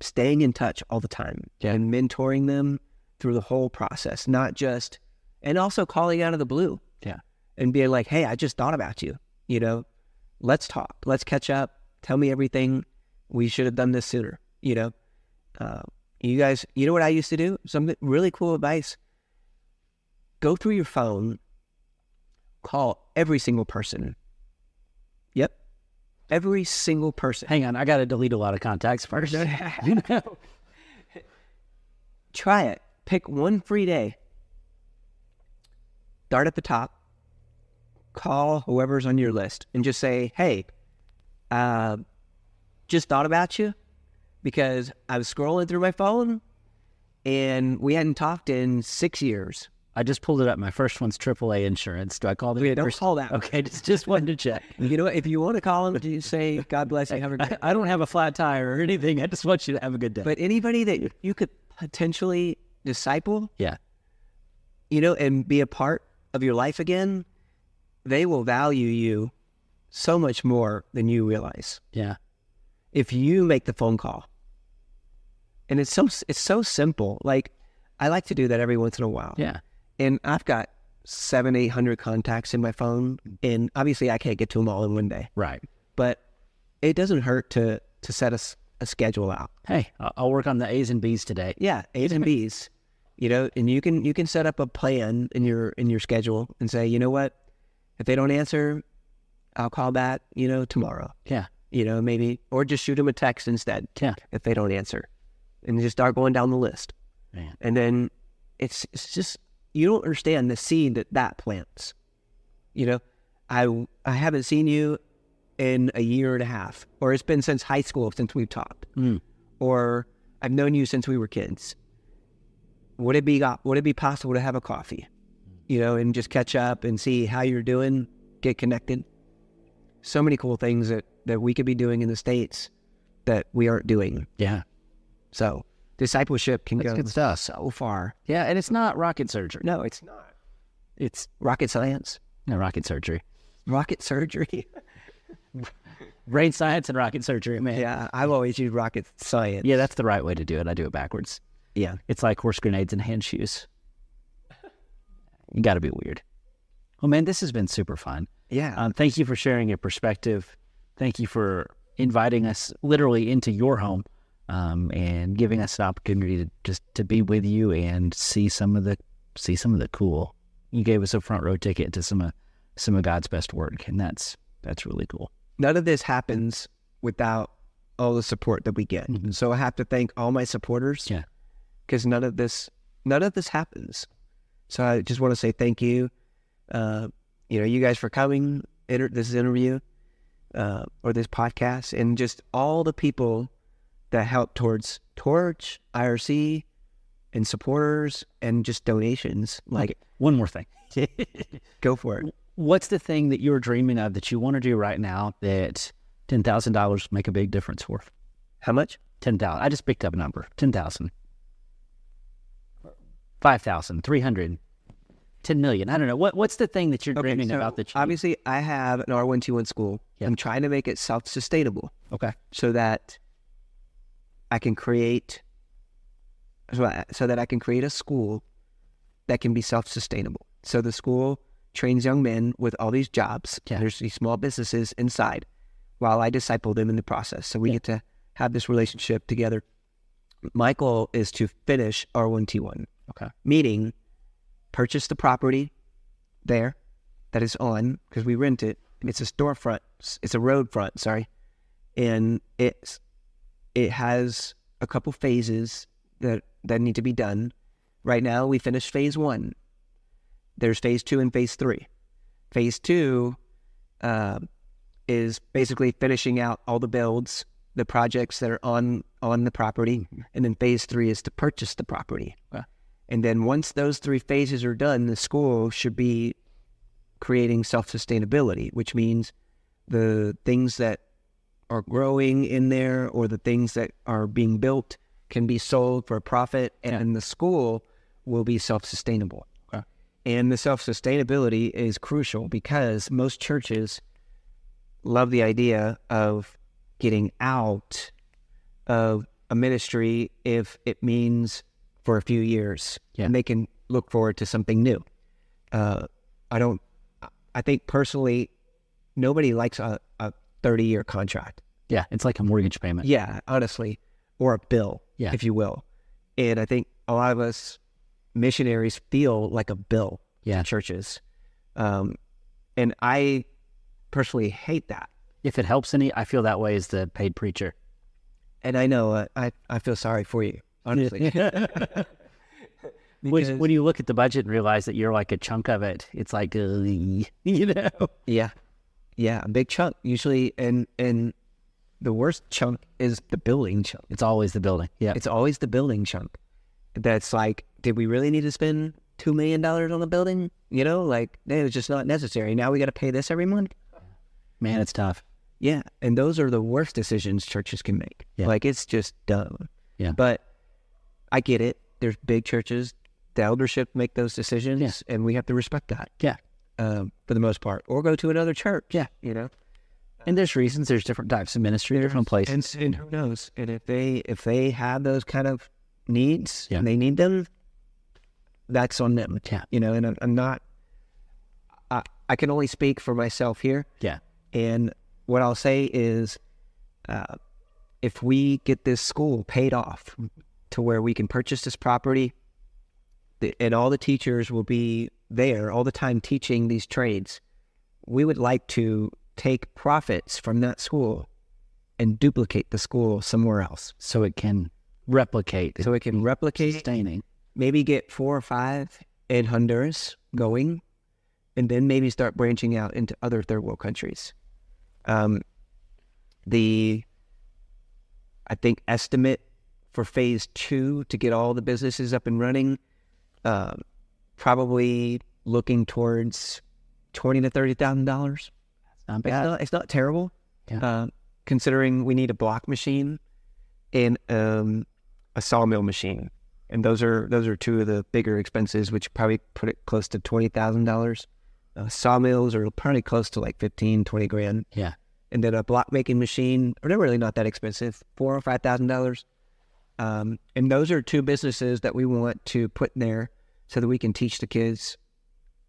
staying in touch all the time and mentoring them through the whole process, not just, and also calling out of the blue. Yeah. And being like, hey, I just thought about you, let's talk, let's catch up, tell me everything. We should have done this sooner, you guys, you know what I used to do? Some really cool advice. Go through your phone, call every single person. Yep. Every single person. Hang on, I got to delete a lot of contacts first. Try it. Pick one free day. Start at the top. Call whoever's on your list and just say, hey, just thought about you because I was scrolling through my phone and we hadn't talked in 6 years. I just pulled it up. My first one's AAA insurance. Do I call them? Yeah, don't call that. Okay, just wanted to check. You know what? If you want to call them, you say, God bless you. Have a good I don't have a flat tire or anything. I just want you to have a good day. But anybody that you could potentially disciple, yeah, and be a part of your life again, they will value you so much more than you realize. Yeah. If you make the phone call. And it's so simple. Like, I like to do that every once in a while. Yeah. And I've got 700-800 contacts in my phone, and obviously I can't get to them all in one day. Right. But it doesn't hurt to set a schedule out. Hey, I'll work on the A's and B's today. Yeah, A's and B's. And you can set up a plan in your schedule and say, you know what, if they don't answer, I'll call back, tomorrow. Yeah. Maybe, or just shoot them a text instead. Yeah. If they don't answer, and just start going down the list. Man. And then it's just, you don't understand the seed that plants. I haven't seen you in a year and a half, or it's been since high school since we've talked, or I've known you since we were kids. Would it be possible to have a coffee, and just catch up and see how you're doing, get connected? So many cool things that we could be doing in the States that we aren't doing. Yeah. So discipleship can That's go good stuff. so far. Yeah, and it's not rocket surgery. No, it's not. It's Rocket science. no rocket surgery. Rocket surgery. Brain science and rocket surgery, man. Yeah, I've always used rocket science. Yeah, that's the right way to do it. I do it backwards. Yeah. It's like horse grenades and hand shoes. You got to be weird. Well, man, this has been super fun. Yeah. Thank you for sharing your perspective. Thank you for inviting us literally into your home, and giving us an opportunity to be with you and see some of the cool. You gave us a front row ticket to some of God's best work, and that's really cool. None of this happens without all the support that we get. Mm-hmm. So I have to thank all my supporters. Yeah. Because none of this happens. So I just want to say thank you. You guys for coming, this interview, or this podcast, and just all the people that help towards Torch, IRC, and supporters, and just donations. Like, okay. One more thing. Go for it. What's the thing that you're dreaming of that you want to do right now that $10,000 make a big difference for? How much? 10,000. I just picked up a number. 10,000. 5,000. 300. 10 million. I don't know. What's the thing that you're dreaming about that you... Obviously, I have an R1T1 school. Yeah. I'm trying to make it self-sustainable. Okay. So that I can create a school that can be self-sustainable. So the school trains young men with all these jobs. Yeah. There's these small businesses inside while I disciple them in the process. So we get to have this relationship together. My goal is to finish R1T1. Okay. Meaning, purchase the property there that is on, because we rent it. It's a storefront. It's a road front, sorry. And it has a couple phases that need to be done. Right now, we finished phase 1. There's phase 2 and phase 3. Phase 2 is basically finishing out all the builds, the projects that are on the property. And then phase 3 is to purchase the property. Okay. And then once those 3 phases are done, the school should be creating self-sustainability, which means the things that are growing in there or the things that are being built can be sold for a profit, and the school will be self-sustainable. Okay. And the self-sustainability is crucial because most churches love the idea of getting out of a ministry if it means for a few years, and they can look forward to something new. I think personally, nobody likes a 30-year contract. Yeah, it's like a mortgage payment. Yeah, honestly, or a bill, if you will. And I think a lot of us missionaries feel like a bill to churches. And I personally hate that. If it helps any, I feel that way as the paid preacher. And I know I feel sorry for you, honestly. When you look at the budget and realize that you're like a chunk of it, it's like, you know. Yeah, a big chunk usually, and the worst chunk is the building chunk. It's always the building. Yeah, it's always the building chunk. That's like, did we really need to spend $2 million on the building? You know, like, it was just not necessary. Now we got to pay this every month. Man, it's tough. Yeah, and those are the worst decisions churches can make. Yeah. Like, it's just dumb. Yeah, but I get it. There's big churches. The eldership make those decisions, and we have to respect that. Yeah, for the most part, or go to another church. Yeah, you know. And there's reasons. There's different types of ministry, different places, and who knows? And if they have those kind of needs and they need them, that's on them. Yeah, you know. And I'm not. I can only speak for myself here. Yeah, and what I'll say is, if we get this school paid off to where we can purchase this property, and all the teachers will be there all the time teaching these trades, we would like to take profits from that school and duplicate the school somewhere else. So it can replicate. Sustaining. Maybe get 4 or 5 in Honduras going, and then maybe start branching out into other third world countries. I think estimate for phase 2 to get all the businesses up and running, probably looking towards $20,000 to $30,000. Not bad. It's not terrible, considering we need a block machine and a sawmill machine, and those are two of the bigger expenses, which probably put it close to $20,000. Sawmills are probably close to like 15, 20 grand. Yeah. And then a block making machine, they're really not that expensive, $4,000 or $5,000. And those are 2 businesses that we want to put in there so that we can teach the kids,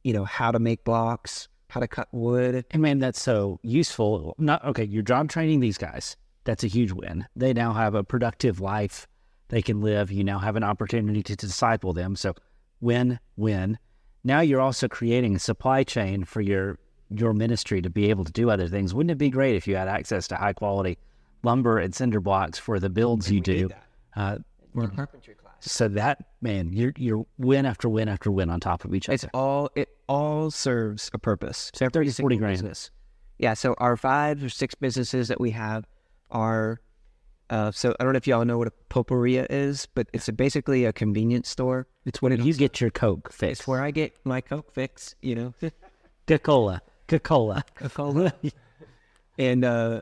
you know, how to make blocks, how to cut wood. And man, that's so useful. You're job training these guys. That's a huge win. They now have a productive life they can live. You now have an opportunity to disciple them. So win. Now you're also creating a supply chain for your ministry to be able to do other things. Wouldn't it be great if you had access to high quality lumber and cinder blocks for the builds you do? We're a carpentry class. So that, man, you're win after win after win on top of each other. It all serves a purpose. So 30, 40 grand. Business. Yeah, so our 5 or 6 businesses that we have are, so I don't know if y'all know what a pulperia is, but it's basically a convenience store. It's where you get your Coke fix. It's where I get my Coke fix, you know. Coca-Cola. And,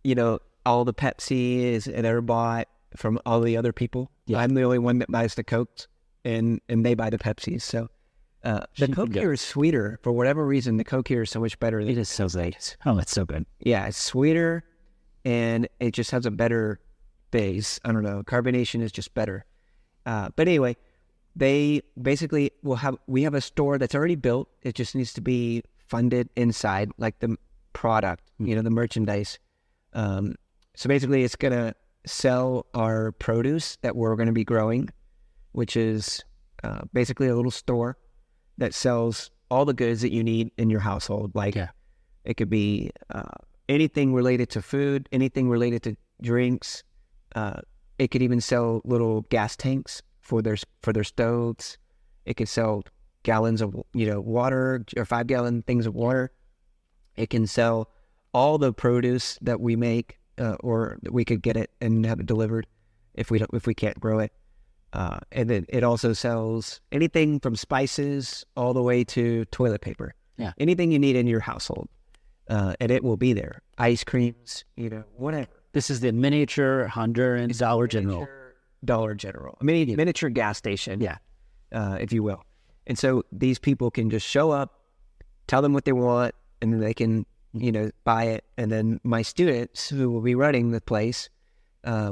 you know, all the Pepsi and they're bought from all the other people. Yeah. I'm the only one that buys the Cokes, and they buy the Pepsis. So the Coke here is sweeter. For whatever reason, the Coke here is so much better. It is so good. Oh, it's so good. Yeah, it's sweeter, and it just has a better base. I don't know. Carbonation is just better. But anyway, they basically we have a store that's already built. It just needs to be funded inside, like the product, you know, the merchandise. So basically, it's going to sell our produce that we're going to be growing, which is basically a little store that sells all the goods that you need in your household. Like it could be anything related to food, anything related to drinks. It could even sell little gas tanks for their stoves. It could sell gallons of water, or 5-gallon things of water. It can sell all the produce that we make, or we could get it and have it delivered if we can't grow it. And then it also sells anything from spices all the way to toilet paper. Yeah, anything you need in your household, and it will be there. Ice creams, whatever. This is the miniature Honduran Dollar General. Dollar General, miniature gas station. Yeah, if you will. And so these people can just show up, tell them what they want, and then they can, buy it. And then my students who will be running the place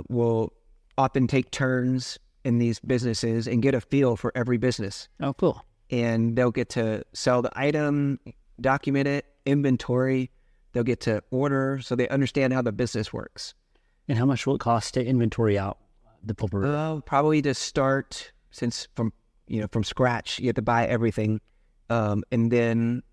will often take turns in these businesses and get a feel for every business. Oh, cool. And they'll get to sell the item, document it, inventory. They'll get to order, so they understand how the business works. And how much will it cost to inventory out the pulperia? Probably to start, since from scratch, you have to buy everything, and then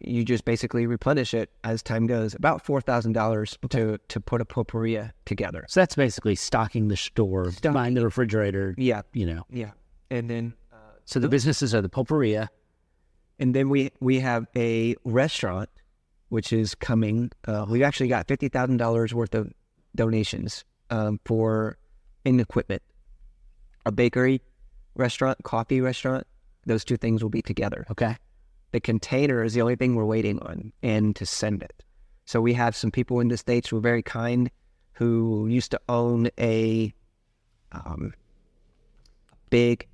you just basically replenish it as time goes. About $4,000 to put a pulperia together. So that's basically stocking the store, buying the refrigerator. Yeah, Yeah. And then so the businesses are the pulperia, and then we have a restaurant, which is coming. We actually got $50,000 worth of donations for equipment. A bakery, restaurant, coffee restaurant. Those two things will be together. Okay. The container is the only thing we're waiting on, and to send it. So we have some people in the States who are very kind, who used to own a big,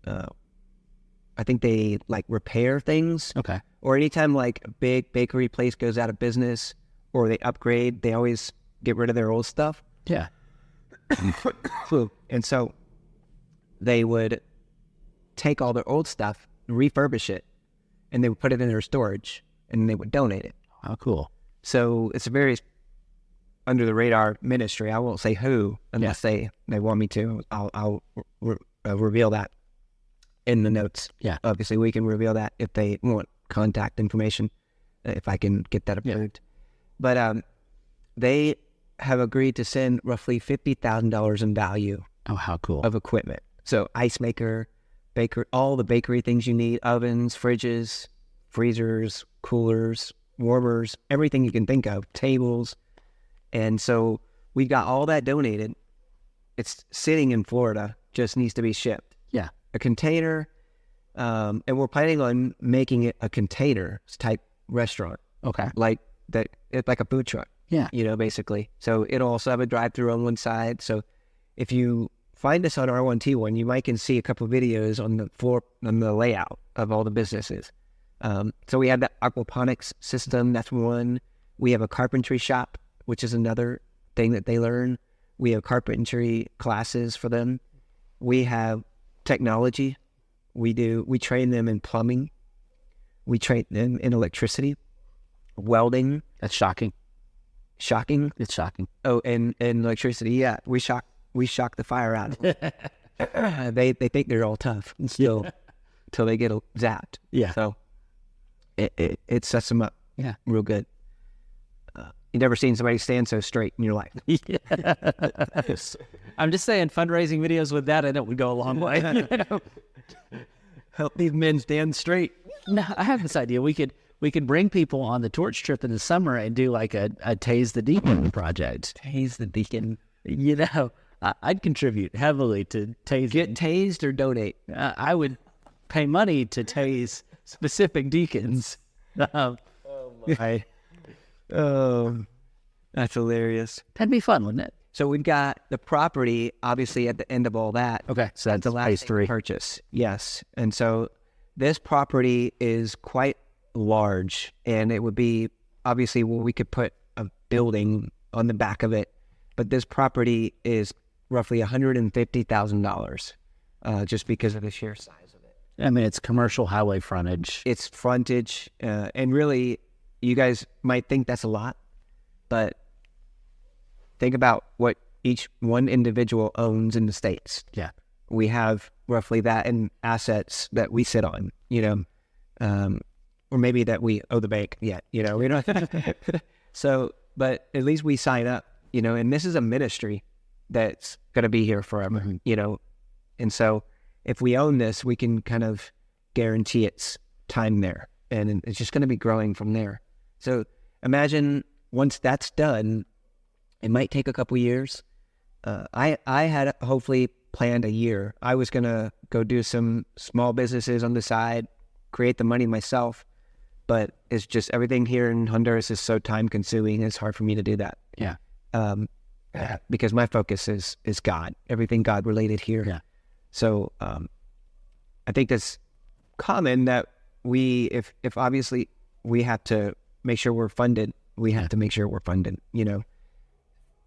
I think they like repair things. Okay. Or anytime like a big bakery place goes out of business or they upgrade, they always get rid of their old stuff. Yeah. And so they would take all their old stuff, refurbish it, and they would put it in their storage, and they would donate it. Oh, cool. So it's a very under the radar ministry. I won't say who unless they want me to. I'll reveal that in the notes. Yeah. Obviously, we can reveal that if they want contact information, if I can get that approved. Yeah. But they have agreed to send roughly $50,000 in value. Oh, how cool. Of equipment. So ice maker, baker, all the bakery things you need, ovens, fridges, freezers, coolers, warmers, everything you can think of, tables. And so we got all that donated. It's sitting in Florida, just needs to be shipped. Yeah. A container, and we're planning on making it a container type restaurant. Okay. Like that, it's like a food truck. Yeah. Basically. So it'll also have a drive-through on one side. So if you find us on R1T1, you might can see a couple of videos on the floor, on the layout of all the businesses. So we have the aquaponics system. That's one. We have a carpentry shop, which is another thing that they learn. We have carpentry classes for them. We have technology. We train them in plumbing. We train them in electricity, welding. That's shocking. Shocking? It's shocking. Oh, and electricity. Yeah, we shock the fire out of them. They think they're all tough until they get zapped. Yeah. So it sets them up. Yeah. Real good. You never seen somebody stand so straight in your life. I'm just saying, fundraising videos with that, I know would go a long way. Help these men stand straight. No, I have this idea. We could bring people on the torch trip in the summer and do like a Tase the Deacon project. Tase the Deacon. I'd contribute heavily to tase. Get tased or donate. I would pay money to tase specific deacons. Oh, that's hilarious. That'd be fun, wouldn't it? So we've got the property, obviously, at the end of all that. Okay, so that's the last phase 3 purchase. Yes, and so this property is quite large, and it would be obviously where we could put a building on the back of it. But this property is roughly $150,000, just because of the sheer size of it. I mean, it's commercial highway frontage. It's frontage, and really, you guys might think that's a lot, but think about what each one individual owns in the States. Yeah. We have roughly that in assets that we sit on, or maybe that we owe the bank yet, we don't. So, but at least we sign up, and this is a ministry that's going to be here forever, and so if we own this, we can kind of guarantee its time there, and it's just going to be growing from there. So imagine once that's done, it might take a couple years. I had hopefully planned a year. I was going to go do some small businesses on the side, create the money myself, but it's just everything here in Honduras is so time consuming. It's hard for me to do that. Yeah. Because my focus is God, everything God related here. Yeah. So I think that's common that if obviously we have to make sure we're funded, we have to make sure we're funded.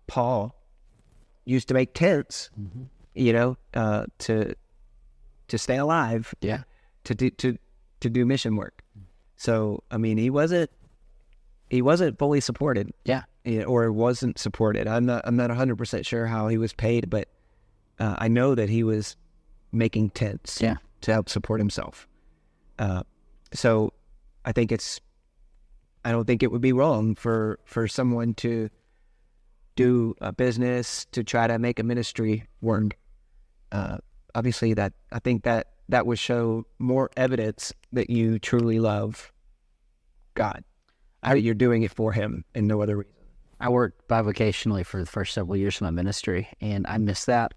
Paul used to make tents, to stay alive, to do mission work. So I mean, he wasn't fully supported, or wasn't supported. I'm not 100% sure how he was paid, but I know that he was making tents to help support himself. So I don't think it would be wrong for someone to do a business to try to make a ministry work. Obviously, I think that would show more evidence that you truly love God. You're doing it for Him and no other reason. I worked bivocationally for the first several years of my ministry, and I miss that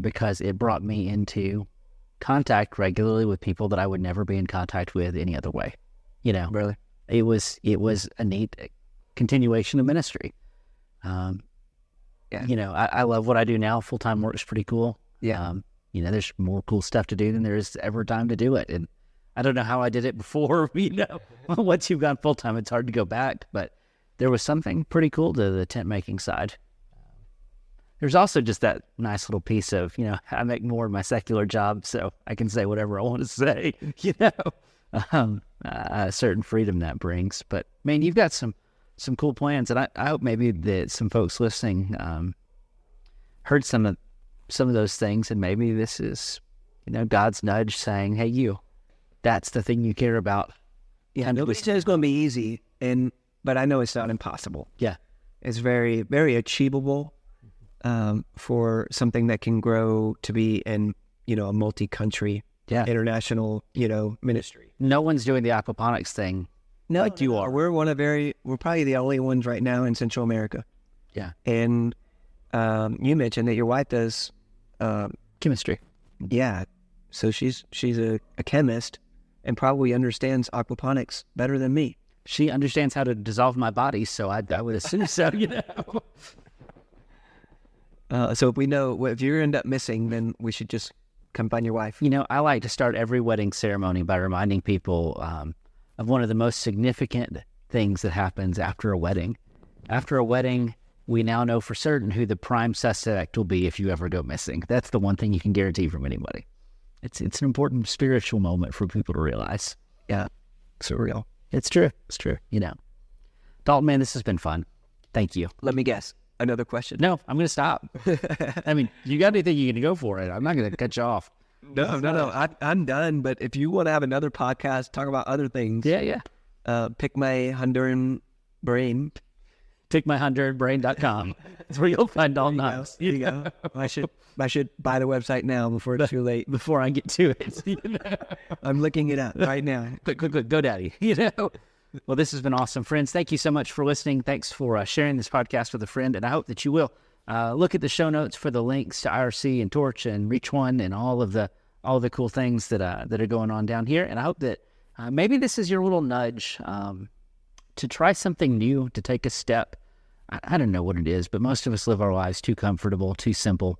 because it brought me into contact regularly with people that I would never be in contact with any other way. Really, it was a neat continuation of ministry. I love what I do now. Full-time work is pretty cool. There's more cool stuff to do than there is ever time to do it. And I don't know how I did it before. Once you've gone full-time, it's hard to go back. But there was something pretty cool to the tent making side. There's also just that nice little piece of, I make more in my secular job, so I can say whatever I want to say, a certain freedom that brings. But man, you've got some cool plans, and I hope maybe that some folks listening heard some of those things, and maybe this is, God's nudge saying, "Hey, that's the thing you care about." Yeah, nobody says it's going to be easy, but I know it's not impossible. Yeah, it's very, very achievable for something that can grow to be in, a multi-country, international, ministry. No one's doing the aquaponics thing. No, like you are. We're probably the only ones right now in Central America. Yeah. And you mentioned that your wife does chemistry. Yeah. So she's a chemist and probably understands aquaponics better than me. She understands how to dissolve my body, so I would assume so, So if you end up missing, then we should just come find your wife. I like to start every wedding ceremony by reminding people of one of the most significant things that happens after a wedding. After a wedding, we now know for certain who the prime suspect will be if you ever go missing. That's the one thing you can guarantee from anybody. It's an important spiritual moment for people to realize. Yeah, surreal. It's true. It's true. Dalton, man, this has been fun. Thank you. Let me guess. Another question? No, I'm going to stop. I mean, you got anything you can go for it. I'm not going to cut you off. No. I'm done. But if you want to have another podcast, talk about other things. Yeah. Pick my Honduran brain. PickMyHonduranBrain.com. That's where you'll find Dalton Hines. There you go. I should buy the website now before it's too late. Before I get to it. I'm looking it up right now. Quick, go daddy. Well, this has been awesome. Friends, thank you so much for listening. Thanks for sharing this podcast with a friend, and I hope that you will look at the show notes for the links to IRC and Torch and Reach One and all of the cool things that are going on down here. And I hope that maybe this is your little nudge to try something new, to take a step. I don't know what it is, but most of us live our lives too comfortable, too simple.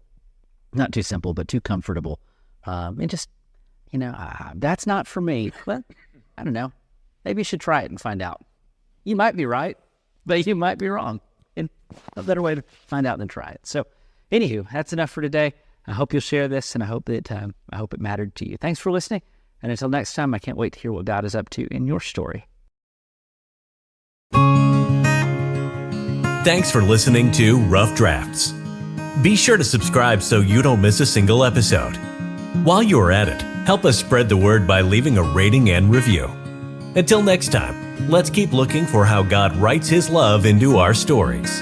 Not too simple, but too comfortable. And just, that's not for me. But I don't know. Maybe you should try it and find out. You might be right, but you might be wrong. And a better way to find out than try it. So, anywho, that's enough for today. I hope you'll share this, and I hope it mattered to you. Thanks for listening. And until next time, I can't wait to hear what God is up to in your story. Thanks for listening to Rough Drafts. Be sure to subscribe so you don't miss a single episode. While you are at it, help us spread the word by leaving a rating and review. Until next time, let's keep looking for how God writes His love into our stories.